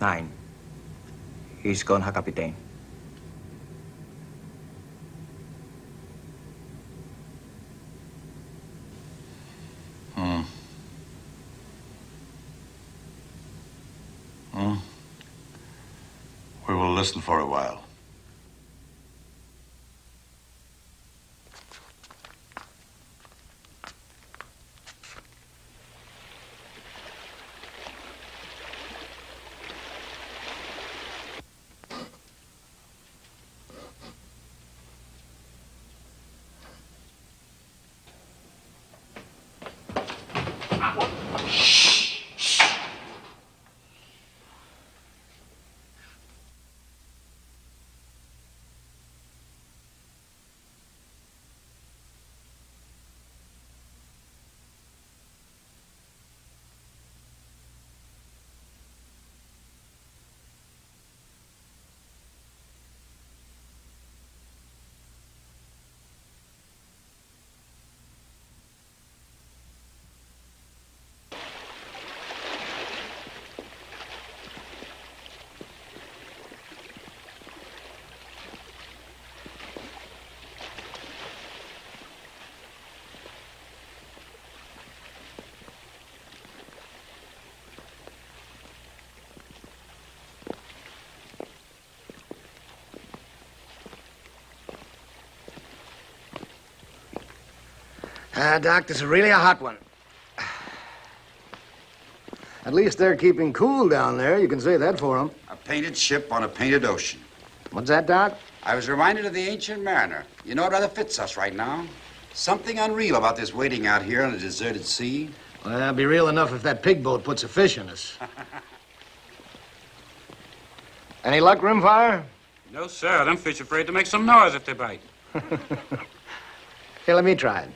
9. He's gone, Herr Kapitän. We will listen for a while. Doc, this is really a hot one. At least they're keeping cool down there. You can say that for them. A painted ship on a painted ocean. What's that, Doc? I was reminded of the ancient mariner. You know, it rather fits us right now. Something unreal about this waiting out here on a deserted sea. Well, it'll be real enough if that pig boat puts a fish in us. Any luck, Rimfire? No, sir. Them fish are afraid to make some noise if they bite. Here, let me try it.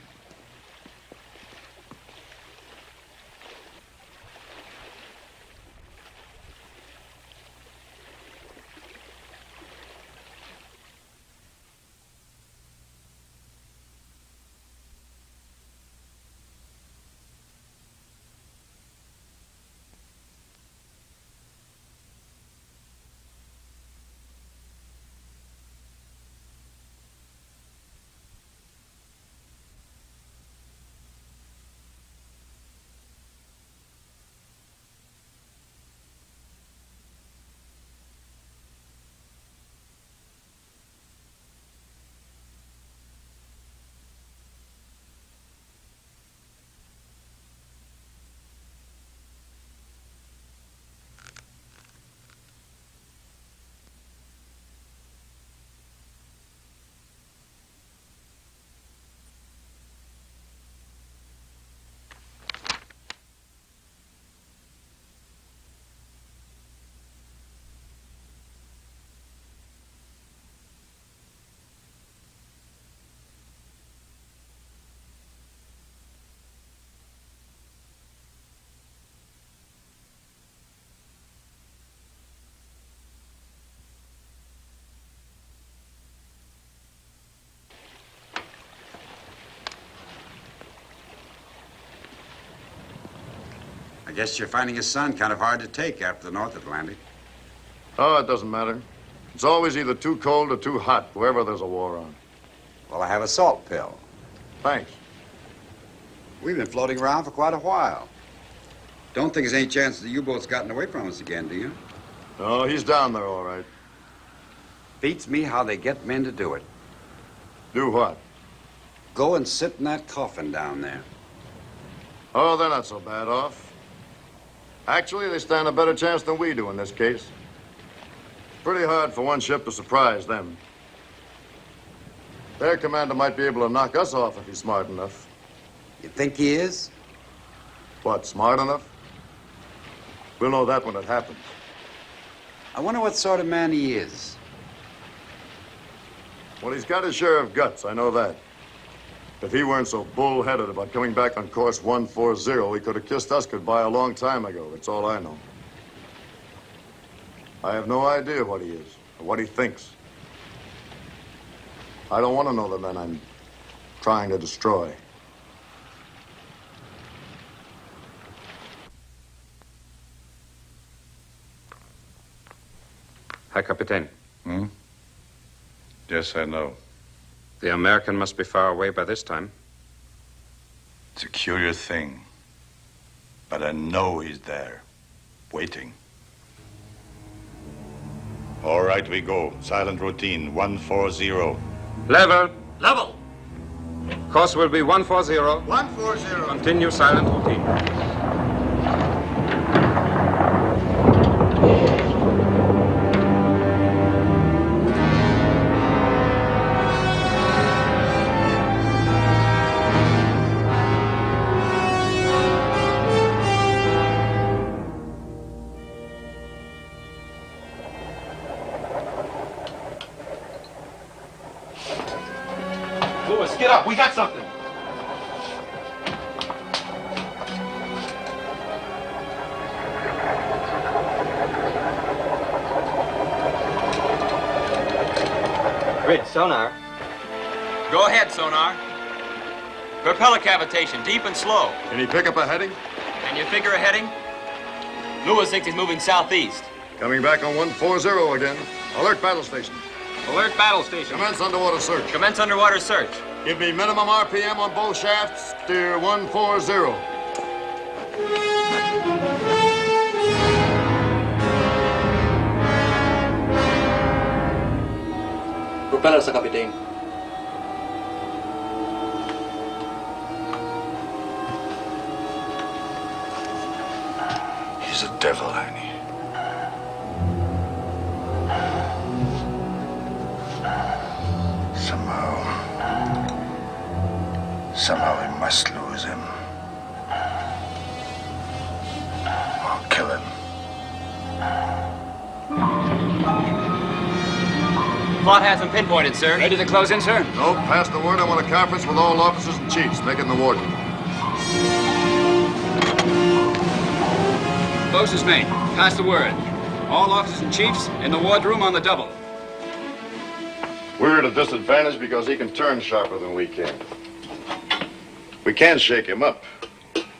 I guess you're finding his son kind of hard to take after the North Atlantic. Oh, it doesn't matter. It's always either too cold or too hot, wherever there's a war on. Well, I have a salt pill. Thanks. We've been floating around for quite a while. Don't think there's any chance the U-boat's gotten away from us again, do you? No, he's down there all right. Beats me how they get men to do it. Do what? Go and sit in that coffin down there. Oh, they're not so bad off. Actually, they stand a better chance than we do in this case. Pretty hard for one ship to surprise them. Their commander might be able to knock us off if he's smart enough. You think he is? What, smart enough? We'll know that when it happens. I wonder what sort of man he is. Well, he's got his share of guts, I know that. If he weren't so bull-headed about coming back on course 140, he could have kissed us goodbye a long time ago. That's all I know. I have no idea what he is or what he thinks. I don't want to know the men I'm trying to destroy. Herr Kapitän. Hmm? Yes, I know. The American must be far away by this time. It's a curious thing. But I know he's there, waiting. All right, we go. Silent routine, 140. Level. Level. Course will be 140. 140. Continue silent routine. Get up, we got something. Grid, sonar. Go ahead, sonar. Propeller cavitation, deep and slow. Can he pick up a heading? Can you figure a heading? Lewis thinks he's moving southeast. Coming back on 140 again. Alert battle station. Alert battle station. Commence underwater search. Commence underwater search. Give me minimum RPM on both shafts. Steer 140. Propeller sa Kapitän. Somehow we must lose him. Or kill him. Plot has him pinpointed, sir. Ready to close in, sir? No, pass the word. I want a conference with all officers and chiefs, making the warden. Closest mate. Pass the word. All officers and chiefs in the wardroom on the double. We're at a disadvantage because he can turn sharper than we can. We can shake him up,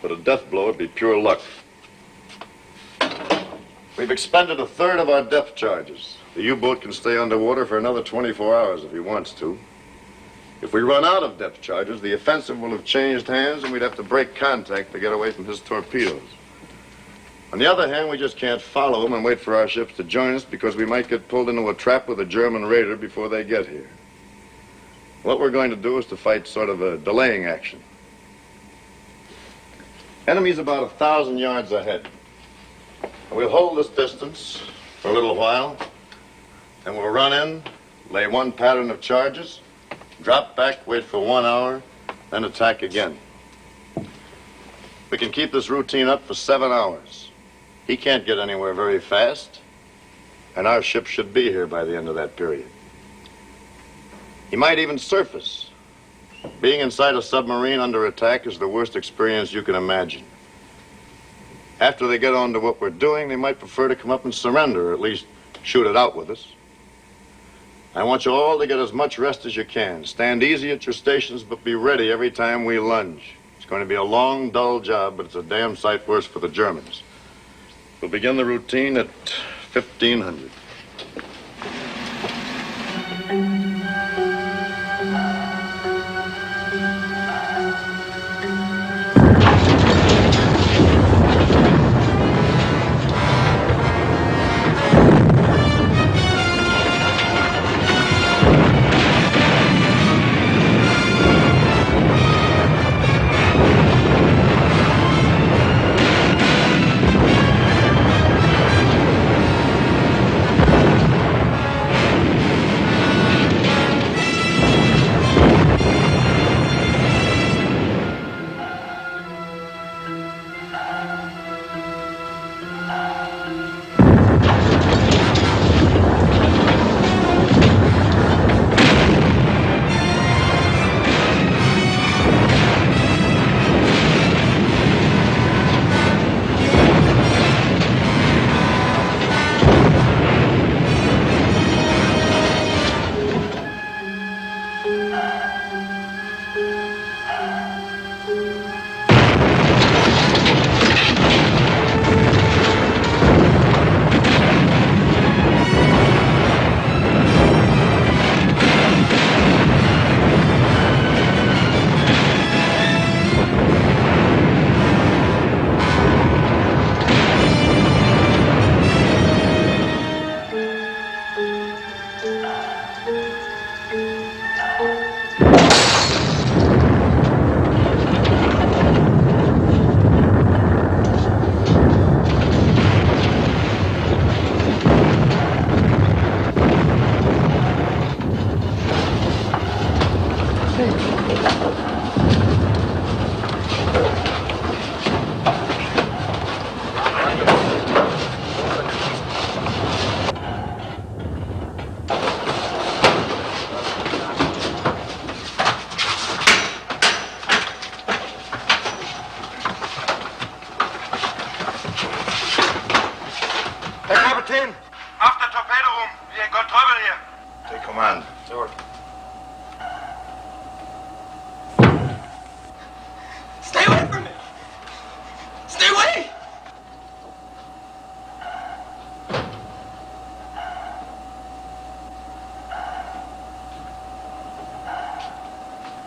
but a death blow would be pure luck. We've expended 1/3 of our depth charges. The U-boat can stay underwater for another 24 hours if he wants to. If we run out of depth charges, the offensive will have changed hands and we'd have to break contact to get away from his torpedoes. On the other hand, we just can't follow him and wait for our ships to join us because we might get pulled into a trap with a German raider before they get here. What we're going to do is to fight sort of a delaying action. Enemy's about 1,000 yards ahead. We'll hold this distance for a little while, then we'll run in, lay one pattern of charges, drop back, wait for 1 hour, then attack again. We can keep this routine up for 7 hours. He can't get anywhere very fast, and our ship should be here by the end of that period. He might even surface. Being inside a submarine under attack is the worst experience you can imagine. After they get on to what we're doing, they might prefer to come up and surrender, or at least shoot it out with us. I want you all to get as much rest as you can. Stand easy at your stations, but be ready every time we lunge. It's going to be a long, dull job, but it's a damn sight worse for the Germans. We'll begin the routine at 1500.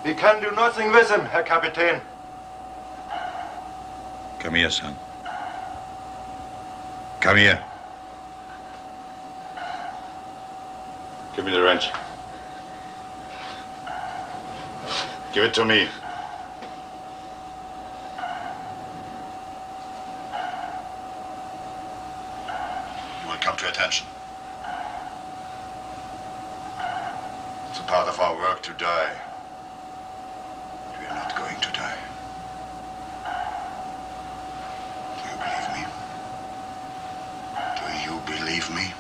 We can do nothing with him, Herr Kapitän. Come here, son. Come here. Give me the wrench. Give it to me. You will come to attention. It's a part of our work to die. We are not going with me?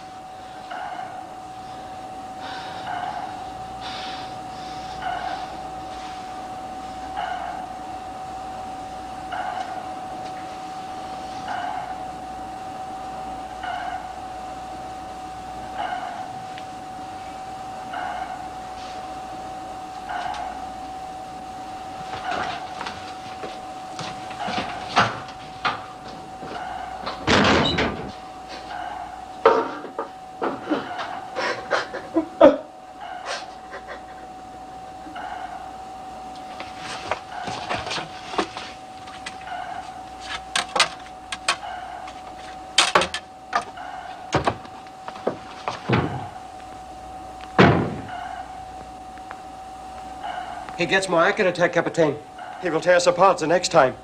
He gets more accurate, Herr Kapitän. He will tear us apart the next time.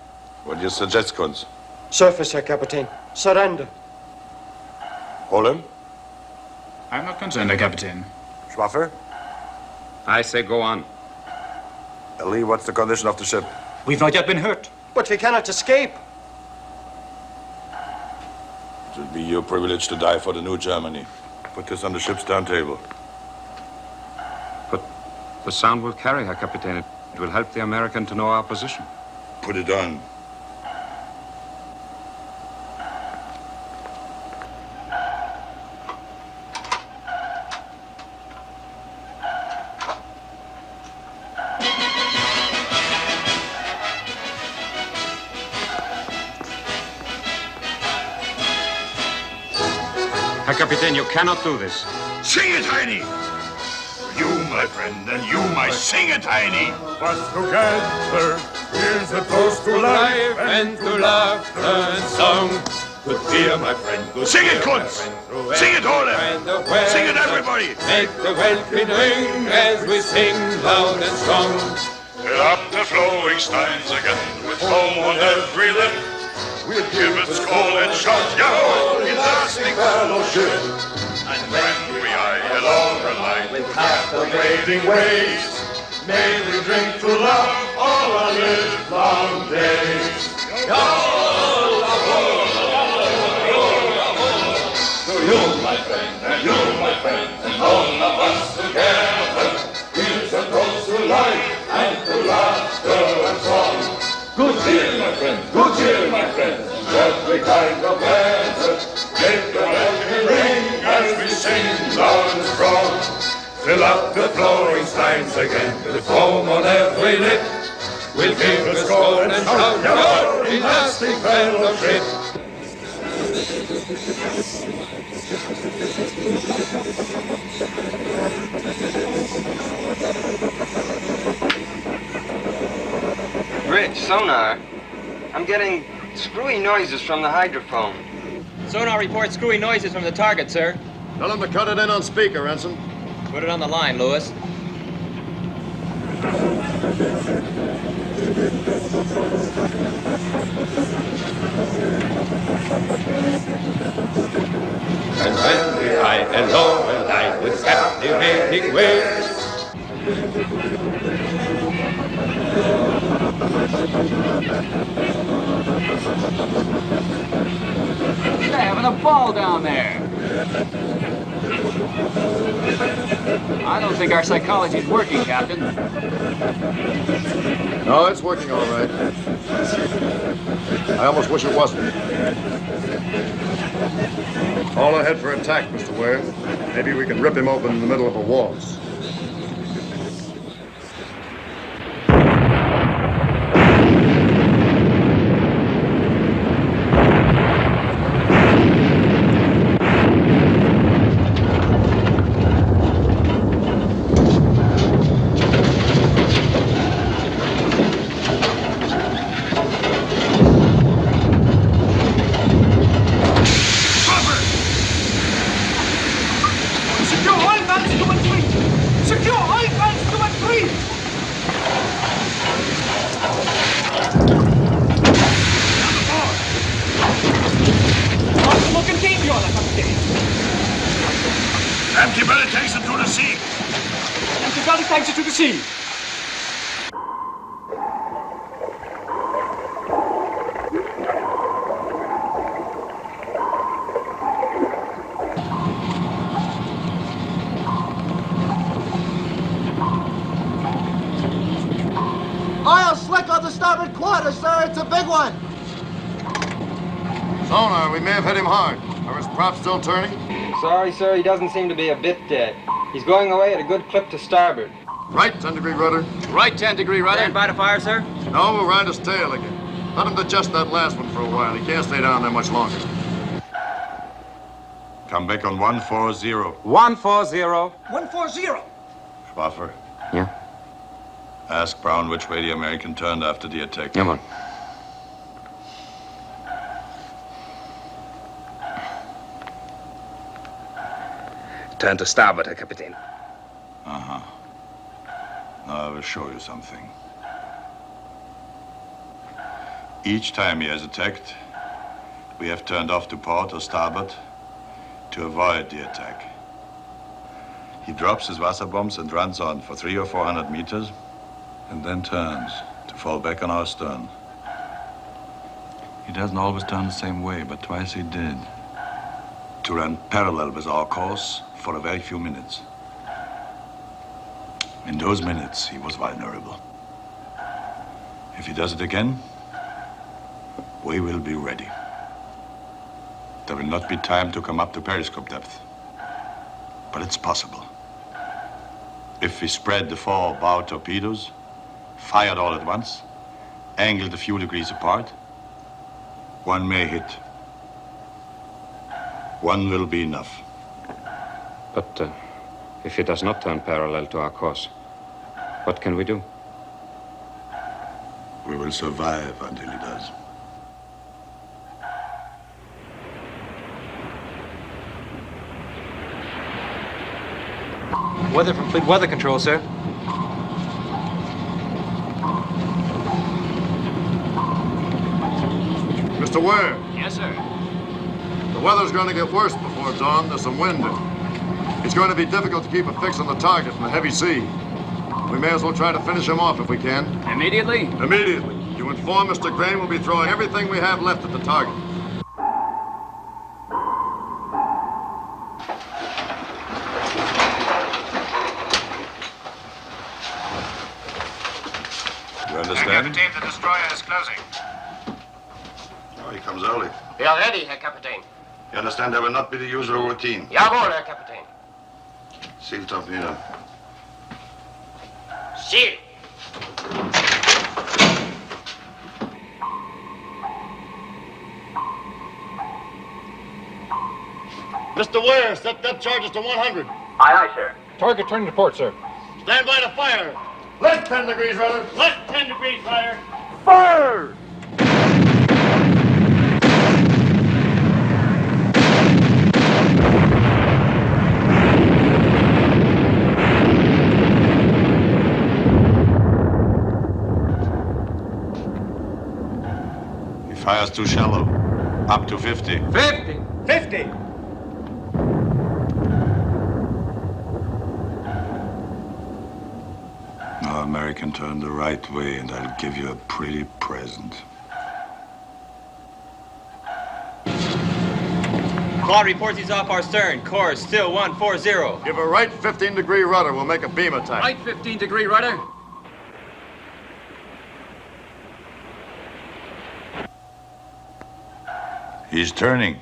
What do you suggest, Kunz? Surface, Herr Kapitän. Surrender. Hold him. I'm not concerned, Herr Kapitän. Schwaffer? I say go on. Lee, what's the condition of the ship? We've not yet been hurt. But we cannot escape. It will be your privilege to die for the new Germany. Put this on the ship's turntable. But the sound will carry, Herr Kapitän. It will help the American to know our position. Put it on. Herr Kapitän, you cannot do this. Sing it, Heine! You, my friend, and you, my sing it, Heine! Us together, here's a toast to life and to laughter and song. Good cheer, my friend. Good Sing it, cheer, my Kunz! friend, through Sing it, all and the them! Sing it, everybody! Make the welkin ring as we sing loud and strong. Fill up the flowing steins again with foam on every lip. We'll give it call and shout, yo, in lasting fellowship. And when we eye along the line with captivating ways, may we drink to love all our livelong days. To you, my friend, and you, my friend, and all of us together, here's a toast to life and to laughter and song. Good cheer, my friend, good cheer, my friend, every kind of weather. Make the welkin ring as we sing loud and strong. Fill up the flowing steins again with foam on every lip. We'll give a score and shout, yo, in lasting fellowship. Rich, sonar. I'm getting screwy noises from the hydrophone. Sonar reports screwy noises from the target, sir. Tell him to cut it in on speaker, Ensign. Put it on the line, Lewis. And when we high and low and light with captivating ways, They're having a ball down there. I don't think our psychology is working, Captain. No, it's working all right. I almost wish it wasn't. All ahead for attack, Mr. Ware. Maybe we can rip him open in the middle of a waltz. Antibiotic takes it to the sea. Antibiotic takes it to the sea. it's a big one! Sonar, we may have hit him hard. Are his props still turning? Sorry, sir, he doesn't seem to be a bit dead. He's going away at a good clip to starboard. Right 10-degree rudder. Right 10-degree rudder. Stand by to fire, sir. No, we'll ride his tail again. Let him adjust that last one for a while. He can't stay down there much longer. Come back on 140. 140. 140. Schwaffer, Yeah? ask Brown which way the American turned after the attack. Come on. Turn to starboard, Herr Kapitän. Uh-huh. Now I will show you something. Each time he has attacked, we have turned off to port or starboard to avoid the attack. He drops his Wasserbombs and runs on for 300 or 400 meters and then turns to fall back on our stern. He doesn't always turn the same way, but twice he did. To run parallel with our course for a very few minutes. In those minutes, he was vulnerable. If he does it again, we will be ready. There will not be time to come up to periscope depth. But it's possible. If we spread the 4 bow torpedoes, fired all at once, angled a few degrees apart, one may hit. One will be enough. But if he does not turn parallel to our course, what can we do? We will survive until he does. Weather from Fleet Weather Control, sir. Mr. Ware, Yes, sir. the weather's going to get worse before dawn. There's some wind. It's going to be difficult to keep a fix on the target in the heavy sea. We may as well try to finish him off if we can. Immediately? Immediately. You inform Mr. Crane we'll be throwing everything we have left at the target. You understand? Captain, the destroyer is closing. Oh, he comes early. We are ready, Herr Kapitän. You understand there will not be the usual routine. Jawohl, Herr Kapitän. Seal torpedo. Seal. Mr. Ware, set depth charges to 100. Aye, aye, sir. Target turning to port, sir. Stand by to fire. Left 10 degrees, rudder. Left 10 degrees, fire. Fire! He fires too shallow. Up to 50. 50. 50. Now, American, turn the right way, and I'll give you a pretty present. Claude reports he's off our stern. Course still 140. Give a right 15-degree rudder. We'll make a beam attack. Right 15-degree rudder. He's turning.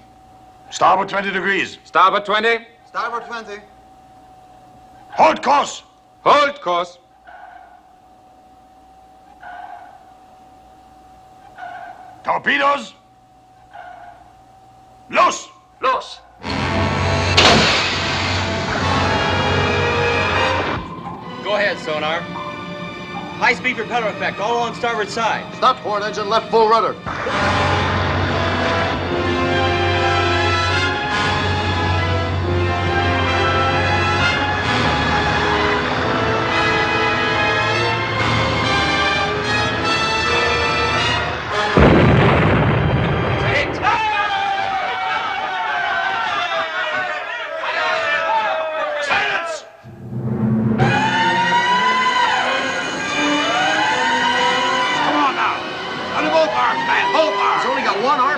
Starboard 20 degrees. Starboard 20. Starboard 20. Hold course. Hold course. Torpedoes. Loose. Los. Go ahead, sonar. High-speed propeller effect, all on starboard side. Stop port engine, left full rudder.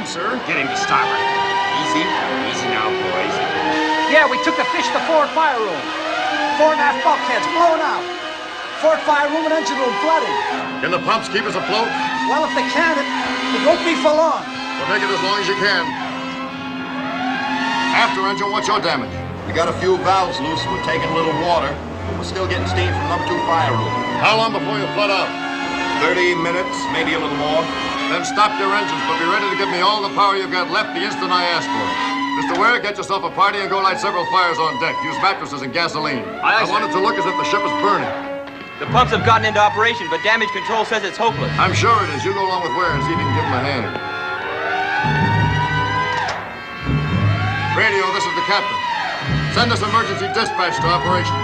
Sir. Get him to starboard. Easy. Easy now, boys. Yeah, we took the fish to forward fire room. 4 1/2 bulkheads blowing out. Forward fire room and engine room flooding. Can the pumps keep us afloat? Well, if they can, it won't be for long. Well, make it as long as you can. After engine, what's your damage? We got a few valves loose. We're taking a little water. We're still getting steam from number 2 fire room. How long before you flood out? 30 minutes, maybe a little more. Then stop your engines, but be ready to give me all the power you've got left the instant I ask for it. Mr. Ware, get yourself a party and go light several fires on deck. Use mattresses and gasoline. I want it to look as if the ship is burning. The pumps have gotten into operation, but damage control says it's hopeless. I'm sure it is. You go along with Ware and see if you can give him a hand. Radio, this is the captain. Send us emergency dispatch to operation.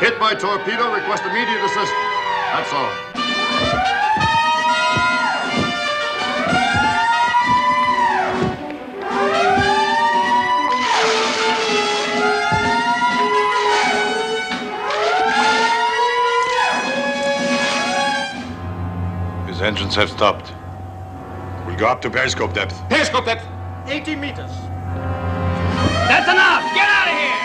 Hit by torpedo, request immediate assistance. That's all. His engines have stopped. We'll go up to periscope depth. Periscope depth. 80 meters. That's enough! Get out of here!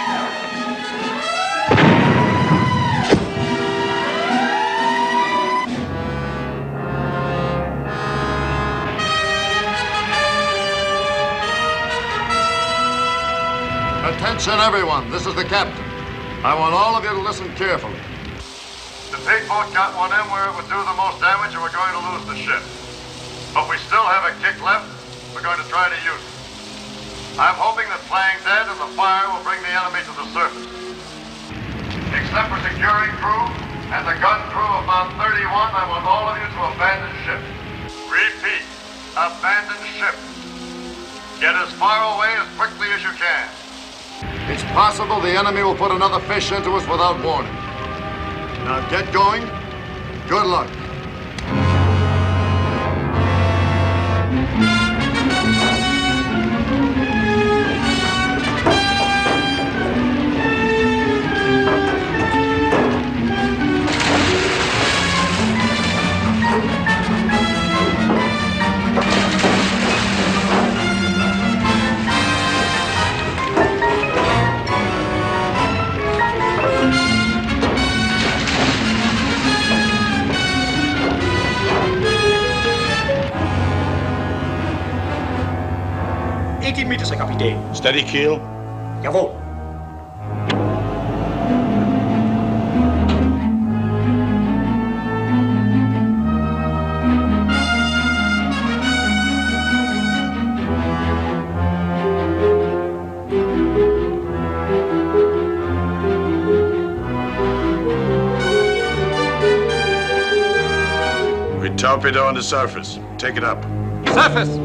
Attention, everyone. This is the captain. I want all of you to listen carefully. The big boat got one in where it would do the most damage, and we're going to lose the ship. But we still have a kick left. We're going to try to use it. I'm hoping that playing dead and the fire will bring the enemy to the surface. Except for securing crew and the gun crew of Mount 31, I want all of you to abandon ship. Repeat, abandon ship. Get as far away as quickly as you can. It's possible the enemy will put another fish into us without warning. Now get going. Good luck. Meters, Herr Kapitän. Steady keel. Jawohl. We torpedo on the surface. Take it up. Surface!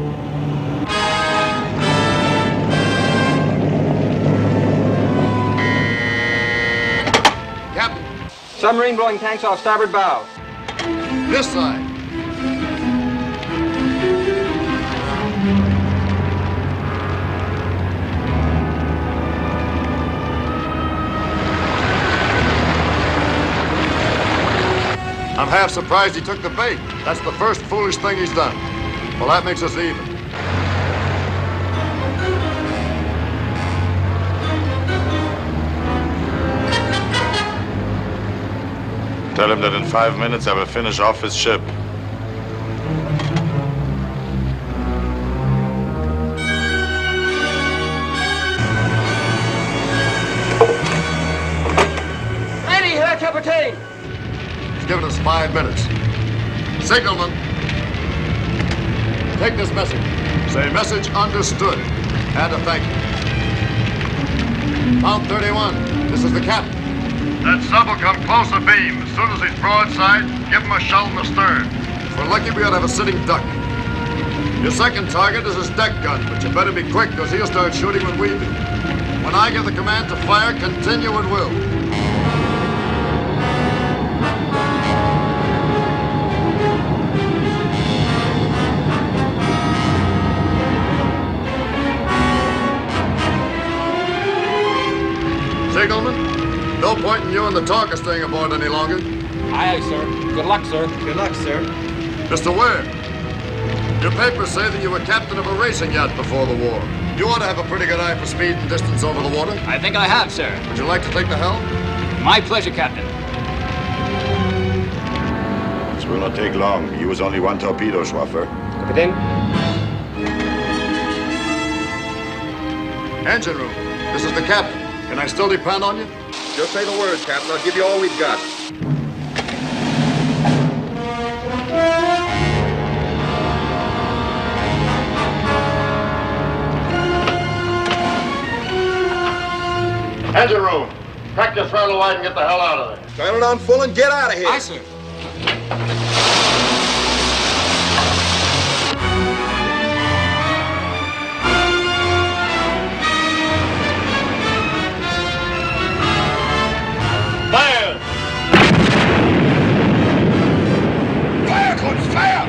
Submarine blowing tanks off starboard bow. This side. I'm half surprised he took the bait. That's the first foolish thing he's done. Well, that makes us even. Tell him that in 5 minutes I will finish off his ship. Ready, Herr Kapitän! He's given us 5 minutes. Signalman, take this message. Say message understood. And a thank you. Mount 31, this is the captain. That sub will come close abeam. As soon as he's broadside, give him a shell in the stern. If we're lucky, we ought to have a sitting duck. Your second target is his deck gun, but you better be quick, because he'll start shooting when we do. When I give the command to fire, continue at will. Signalman? No point in you and the talker staying aboard any longer. Aye, aye, sir. Good luck, sir. Good luck, sir. Mr. Ware, your papers say that you were captain of a racing yacht before the war. You ought to have a pretty good eye for speed and distance over the water. I think I have, sir. Would you like to take the helm? My pleasure, Captain. It's will not take long. Use only one torpedo, Schwaffer. Captain? Engine room. This is the captain. Can I still depend on you? Just say the word, Captain. I'll give you all we've got. Engine room. Crack your throttle wide and get the hell out of there. Turn it on full and get out of here. Aye, sir. Fire! Fire, Kunz, fire!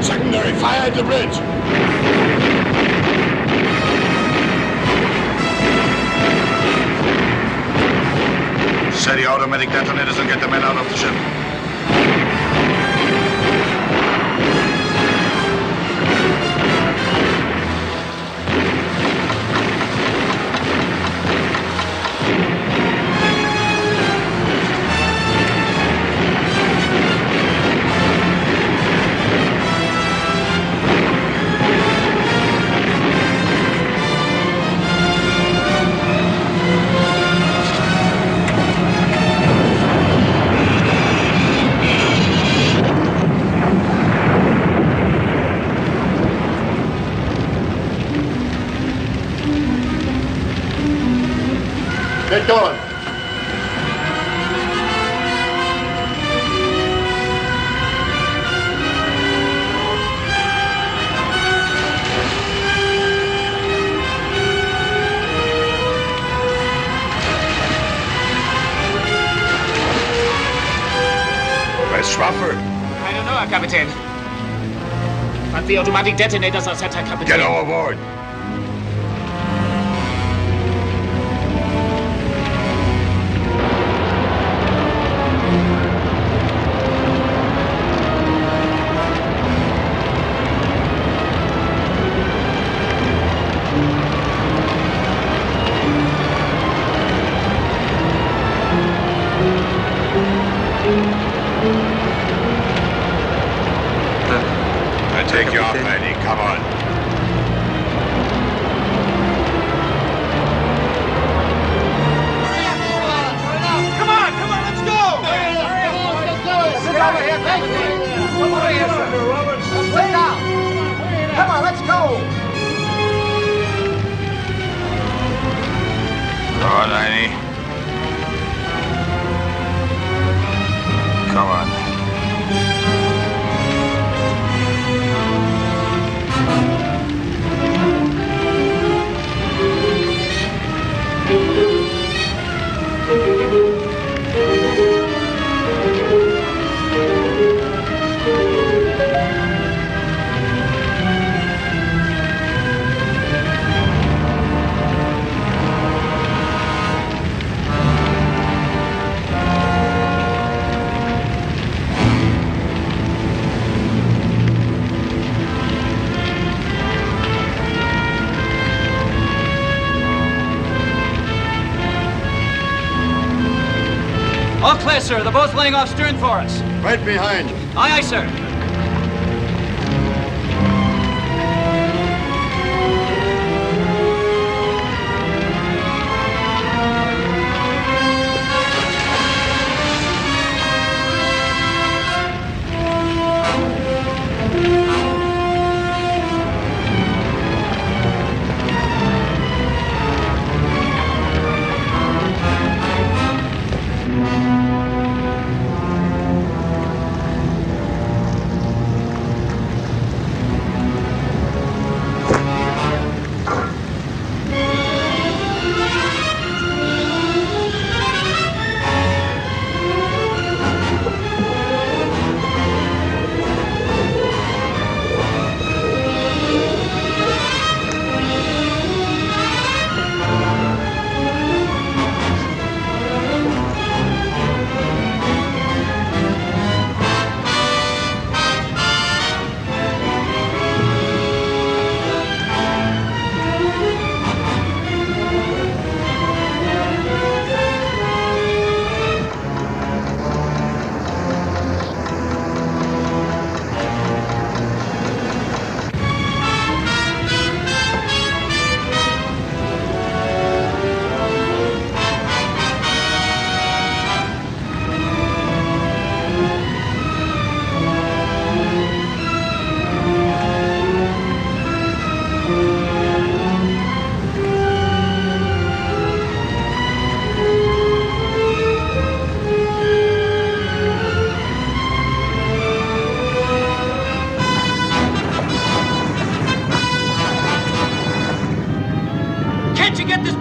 Secondary, fire at the bridge. Set the automatic detonators and get the men out of the ship. Get going. Where's Schwaffer? I don't know, Herr Kapitän. But the automatic detonators are set, Herr Kapitän. Get overboard. Take you off, Eddie. Come on. Come on, let's go! Sit over here, Captain. Come over here, sir. Robert. Sit down. Come on, let's go. Come on, Annie. Come on. All clear, sir. They're both laying off stern for us. Right behind you. Aye, aye, sir.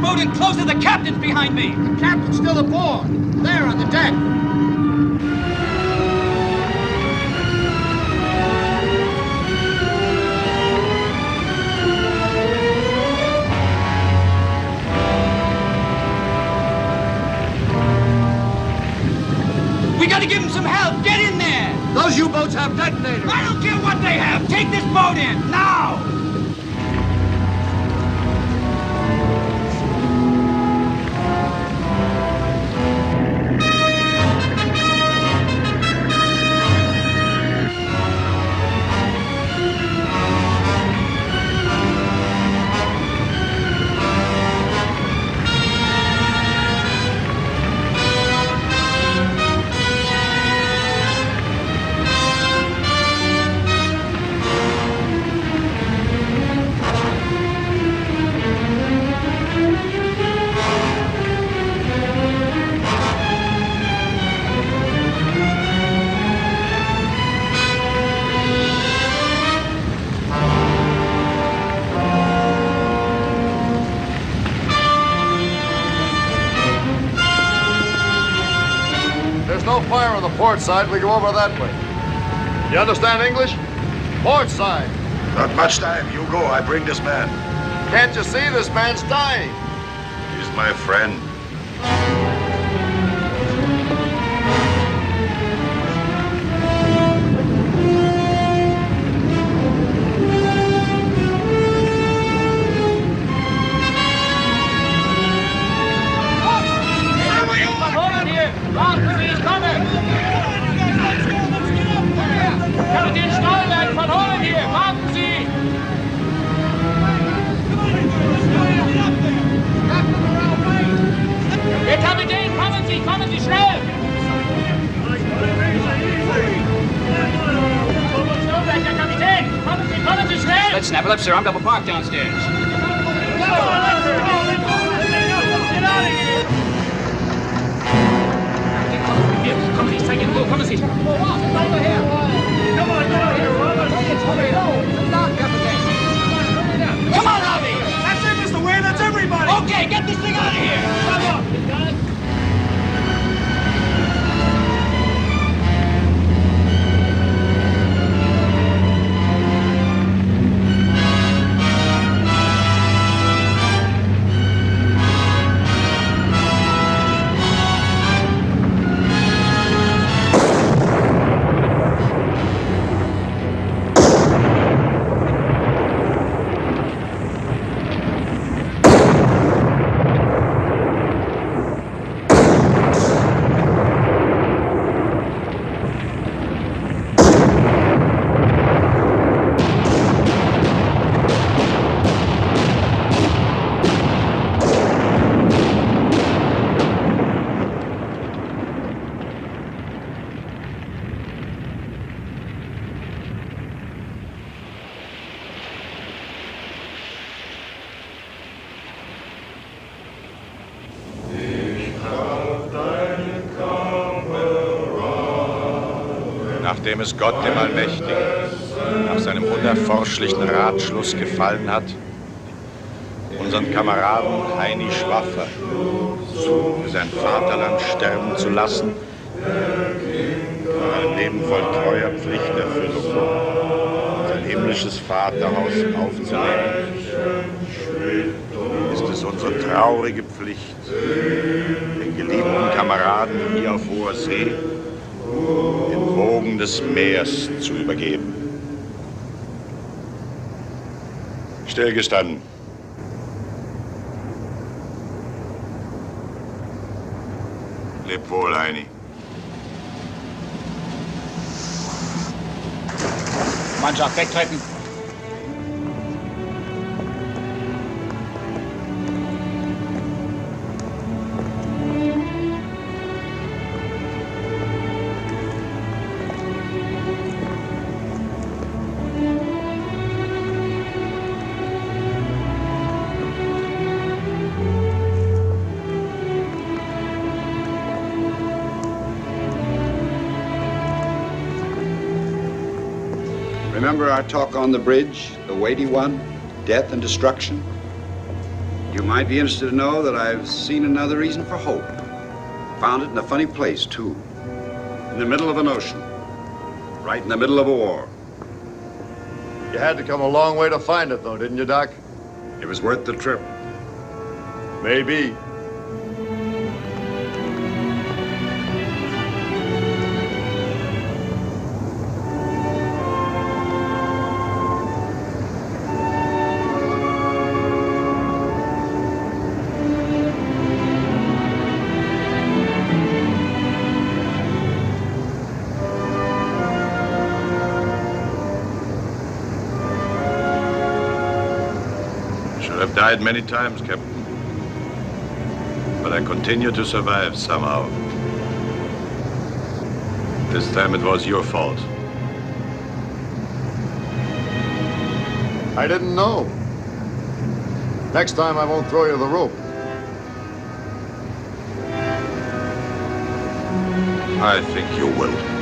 boat and close to the captain's behind me. The captain's still aboard. There on the deck. We gotta give him some help. Get in there. Those U-boats have detonators. I don't care what they have. Take this boat in, now. No fire on the port side. We go over that way. You understand English? Port side. Not much time. You go. I bring this man. Can't you see this man's dying? He's my friend. He's coming! Kapitän Stolberg von Holland hier! Warten Sie! Der Kapitän, kommen Sie schnell! Stolberg, der Kapitän! Kommen Sie schnell! Let's snap it up, sir. I'm double parked downstairs. Get out of here! Kommen Sie, ich zeige Ihnen wo, kommen Sie! Come on, get out here, Robert! Come on, Robbie! That's it, Mr. Wayne, that's everybody! Okay, get this thing out of here! Come on! Nachdem es Gott dem Allmächtigen nach seinem unerforschlichen Ratschluss gefallen hat, unseren Kameraden Heini Schwaffer für sein Vaterland sterben zu lassen, ein Leben voll treuer Pflichterfüllung, sein himmlisches Vaterhaus aufzunehmen, ist es unsere traurige Pflicht, den geliebten Kameraden hier auf hoher See den Wogen des Meers zu übergeben. Stillgestanden. Leb wohl, Heini. Mannschaft, wegtreten. Remember our talk on the bridge, the weighty one, death and destruction? You might be interested to know that I've seen another reason for hope. Found it in a funny place, too. In the middle of an ocean. Right in the middle of a war. You had to come a long way to find it, though, didn't you, Doc? It was worth the trip. Maybe. I've died many times, Captain. But I continue to survive somehow. This time it was your fault. I didn't know. Next time I won't throw you the rope. I think you will.